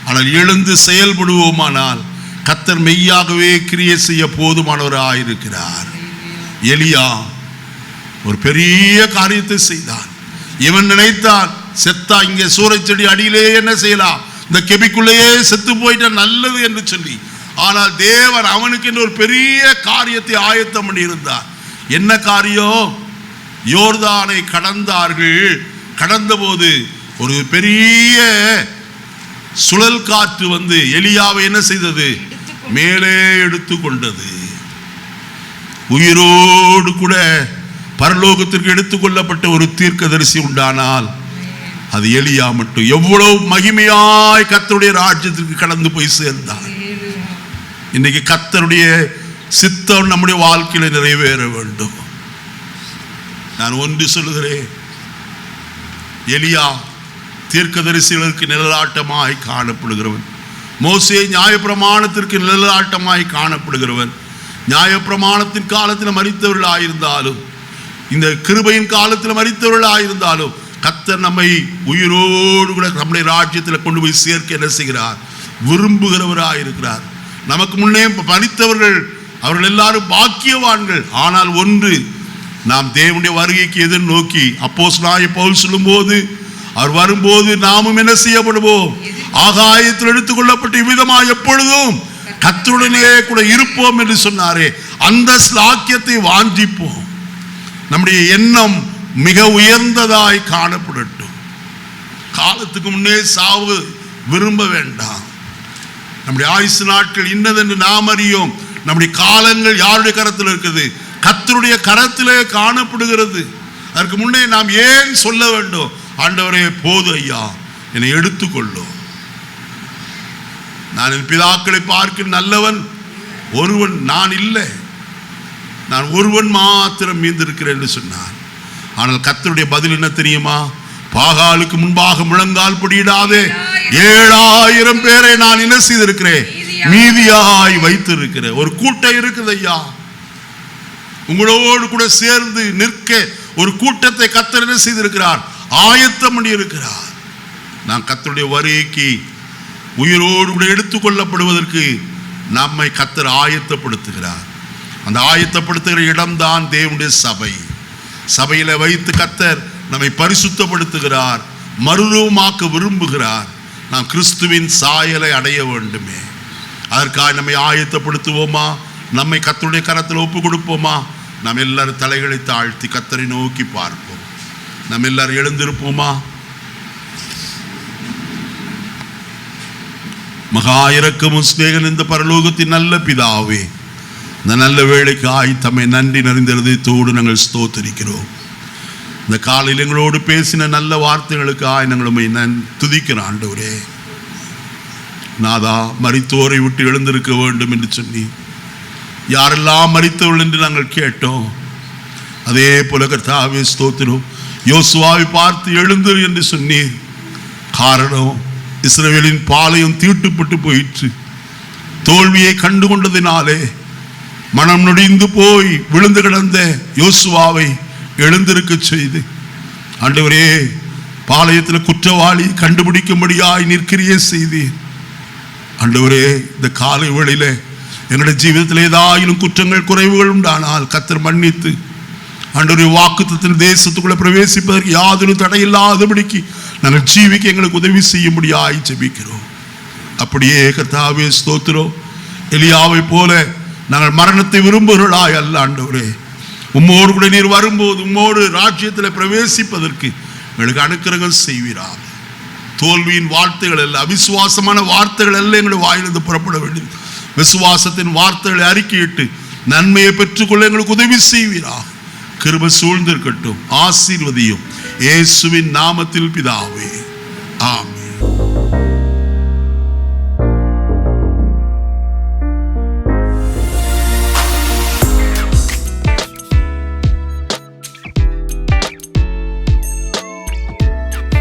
ஆனால் எழுந்து செயல்படுவோமானால் கர்த்தர் மெய்யாகவே கிரியை செய்ய போதுமானவராயிருக்கிறார். எலியா ஒரு பெரிய காரியத்தை செய்தான். இவன் நினைத்தான், செத்தா இங்கே சூறை செடி அடியிலே என்ன செய்யலாம், இந்த கெபிக்குள்ளேயே செத்து போயிட்ட நல்லது என்று சொல்லி ஆனால் தேவன் அவனுக்கு என்று ஒரு பெரிய காரியத்தை ஆயத்தம் பண்ணி இருந்தார். என்ன காரியம்? யோர்தானை கடந்தார்கள். கடந்த போது ஒரு பெரிய சுழல் காற்று வந்து எலியாவை என்ன செய்தது? மேலே எடுத்து கொண்டது. உயிரோடு கூட பரலோகத்திற்கு எடுத்துக்கொள்ளப்பட்ட ஒரு தீர்க்கதரிசி உண்டானால் அது எலியா மட்டும். எவ்வளவு மகிமையாய் கர்த்தருடைய ராஜ்யத்திற்கு கடந்து போய் சேர்ந்தார். இன்னைக்கு கர்த்தருடைய சித்தம் நம்முடைய வாழ்க்கையில நிறைவேற வேண்டும். நான் ஒன்று சொல்லுகிறேன், எலியா தீர்க்கதரிசிகளுக்கு நிழலாட்டமாய் காணப்படுகிறவன். மோசே நியாயப்பிரமாணத்திற்கு நிழலாட்டமாய் காணப்படுகிறவன். நியாயப்பிரமாணத்தின் காலத்தில் மரித்தவர்கள் ஆயிருந்தாலும், இந்த கிருபையின் காலத்தில் மரித்தவர்கள் ஆயிருந்தாலும், கர்த்தர் நம்மை உயிரோடு கூட நம்முடைய ராஜ்யத்தில் கொண்டு போய் சேர்க்க என்ன செய்கிறார்? விரும்புகிறவராக இருக்கிறார். நமக்கு முன்னே மரித்தவர்கள் அவர்கள் எல்லாரும் பாக்கியவான்கள். ஆனால் ஒன்று, நாம் தேவனுடைய வருகைக்கு எதிர்நோக்கி அப்போஸ்தலனாகிய பவுல் சொல்லும்போது, அவர் வரும்போது நாமும் என்ன செய்யப்படுவோம்? ஆகாயத்தில் எடுத்துக்கொள்ளப்பட்ட இவ்விதமாக எப்பொழுதும் கர்த்தருடனே கூட இருப்போம் என்று சொன்னாரே, அந்த ஸ்லாக்கியத்தை வாஞ்சிப்போம். நம்முடைய எண்ணம் மிக உயர்ந்ததாய் காணப்படட்டும். காலத்துக்கு முன்னே சாவு விரும்ப வேண்டாம். நம்முடைய ஆயுசு நாட்கள் இன்னதென்று நாம் அறியோம். நம்முடைய காலங்கள் யாருடைய கரத்தில் இருக்குது? கர்த்தருடைய கரத்திலே காணப்படுகிறது. அதற்கு முன்னே நாம் ஏன் சொல்ல வேண்டும்? ஆண்டவரே போது ஐயா, என்னை எடுத்துக்கொள்ளும். நான் என் பிதாக்களை பார்க்க நல்லவன் ஒருவன் நான் இல்லை, நான் ஒருவன் மாத்திரம் மீந்திருக்கிறேன் என்று சொன்னார். ஆனால் கர்த்தருடைய பதில் என்ன தெரியுமா? பாகாலுக்கு முன்பாக முழங்கால் படியிடாதே 7000 பேரை நான் என்ன செய்திருக்கிறேன்? மீதியாய் வைத்திருக்கிறேன். ஒரு கூட்டம் இருக்குது ஐயா, உங்களோடு கூட சேர்ந்து நிற்க ஒரு கூட்டத்தை கர்த்தர் என்ன செய்திருக்கிறார்? ஆயத்தம் பண்ணி இருக்கிறார். நான் கர்த்தருடைய வருகைக்கு உயிரோடு கூட எடுத்துக்கொள்ளப்படுவதற்கு நம்மை கர்த்தர் ஆயத்தப்படுத்துகிறார். அந்த ஆயத்தப்படுத்துகிற இடம்தான் தேவனுடைய சபை. சபையில வைத்து கர்த்தர் நம்மை பரிசுத்தப்படுத்துகிறார், மறுரூபமாக்க விரும்புகிறார். நாம் கிறிஸ்துவின் சாயலை அடைய வேண்டுமே. அதற்காக நம்மை ஆயத்தப்படுத்துவோமா? நம்மை கர்த்தருடைய கரத்தில் ஒப்பு கொடுப்போமா? நாம் எல்லாரும் தலைகளை தாழ்த்தி கர்த்தரை நோக்கி பார்ப்போம். நாம் எல்லாரும் எழுந்திருப்போமா? மகா இரக்கமும் சிநேகமும் இந்த பரலோகத்தின் நல்ல பிதாவே, இந்த நல்ல வேளைக்காய் தம்மை நன்றி நிறைந்த இதயத்தோடு நாங்கள் ஸ்தோத்திரிக்கிறோம். இந்த காலையில் எங்களோடு பேசின நல்ல வார்த்தைகளுக்காய் நாங்கள் துதிக்கிறோம். ஆண்டவரே, நாதா, மரித்தோரை விட்டு எழுந்திருக்க வேண்டும் என்று சொல்லி யாரெல்லாம் மரித்தவர்கள் என்று நாங்கள் கேட்டோம். அதே போல கர்த்தாவே ஸ்தோத்திரம், யோசுவாவை பார்த்து எழுந்து என்று சொன்னீர். காரணம், இஸ்ரவேலின் பாளையம் தீட்டுப்பட்டு போயிற்று. தோல்வியை கண்டு கொண்டதினாலே மனம் நொடிந்து போய் விழுந்து கிடந்த யோசுவாவை எழுந்திருக்க செய்து, ஆண்டவரே, பாளையத்தில் குற்றவாளி கண்டுபிடிக்கும்படியாய் நிற்கிறியே செய்தீர். ஆண்டவரே, இந்த காலை வேளையில எங்களுடைய ஜீவிதத்தில் ஏதாயிலும் குற்றங்கள் குறைவுகள் உண்டானால் கர்த்தர் மன்னித்து, ஆண்டவரே, வாக்குத்தத்தின் தேசத்துக்குள்ள பிரவேசிப்பதற்கு யாதொரு தடையில்லாதபடிக்கு நாங்கள் ஜீவிக்க எங்களுக்கு உதவி செய்யும்படியாய் ஜெபிக்கிறோம். அப்படியே கர்த்தாவே ஸ்தோத்திரம், எலியாவை போல நாங்கள் மரணத்தை விரும்புகிறவர்களாய் அல்ல. ஆண்டவரே, உம்மோடு கூட நீர் வரும்போது உம்மோடு ராஜ்யத்தில் பிரவேசிப்பதற்கு எங்களுக்கு அனுக்கிரகம் செய்வீராக. தோல்வியின் வார்த்தைகள் அல்ல, அவிசுவாசமான வார்த்தைகள் அல்ல எங்களுடைய வாயிலிருந்து புறப்பட வேண்டியது. விசுவாசத்தின் வார்த்தைகளை அறிக்கையிட்டு நன்மையை பெற்றுக்கொள்ள எங்களுக்கு உதவி செய்வீராக. கிருபை சூழ்ந்திருக்கட்டும். ஆசீர்வதியும். இயேசுவின் நாமத்தில் பிதாவே, ஆமென்.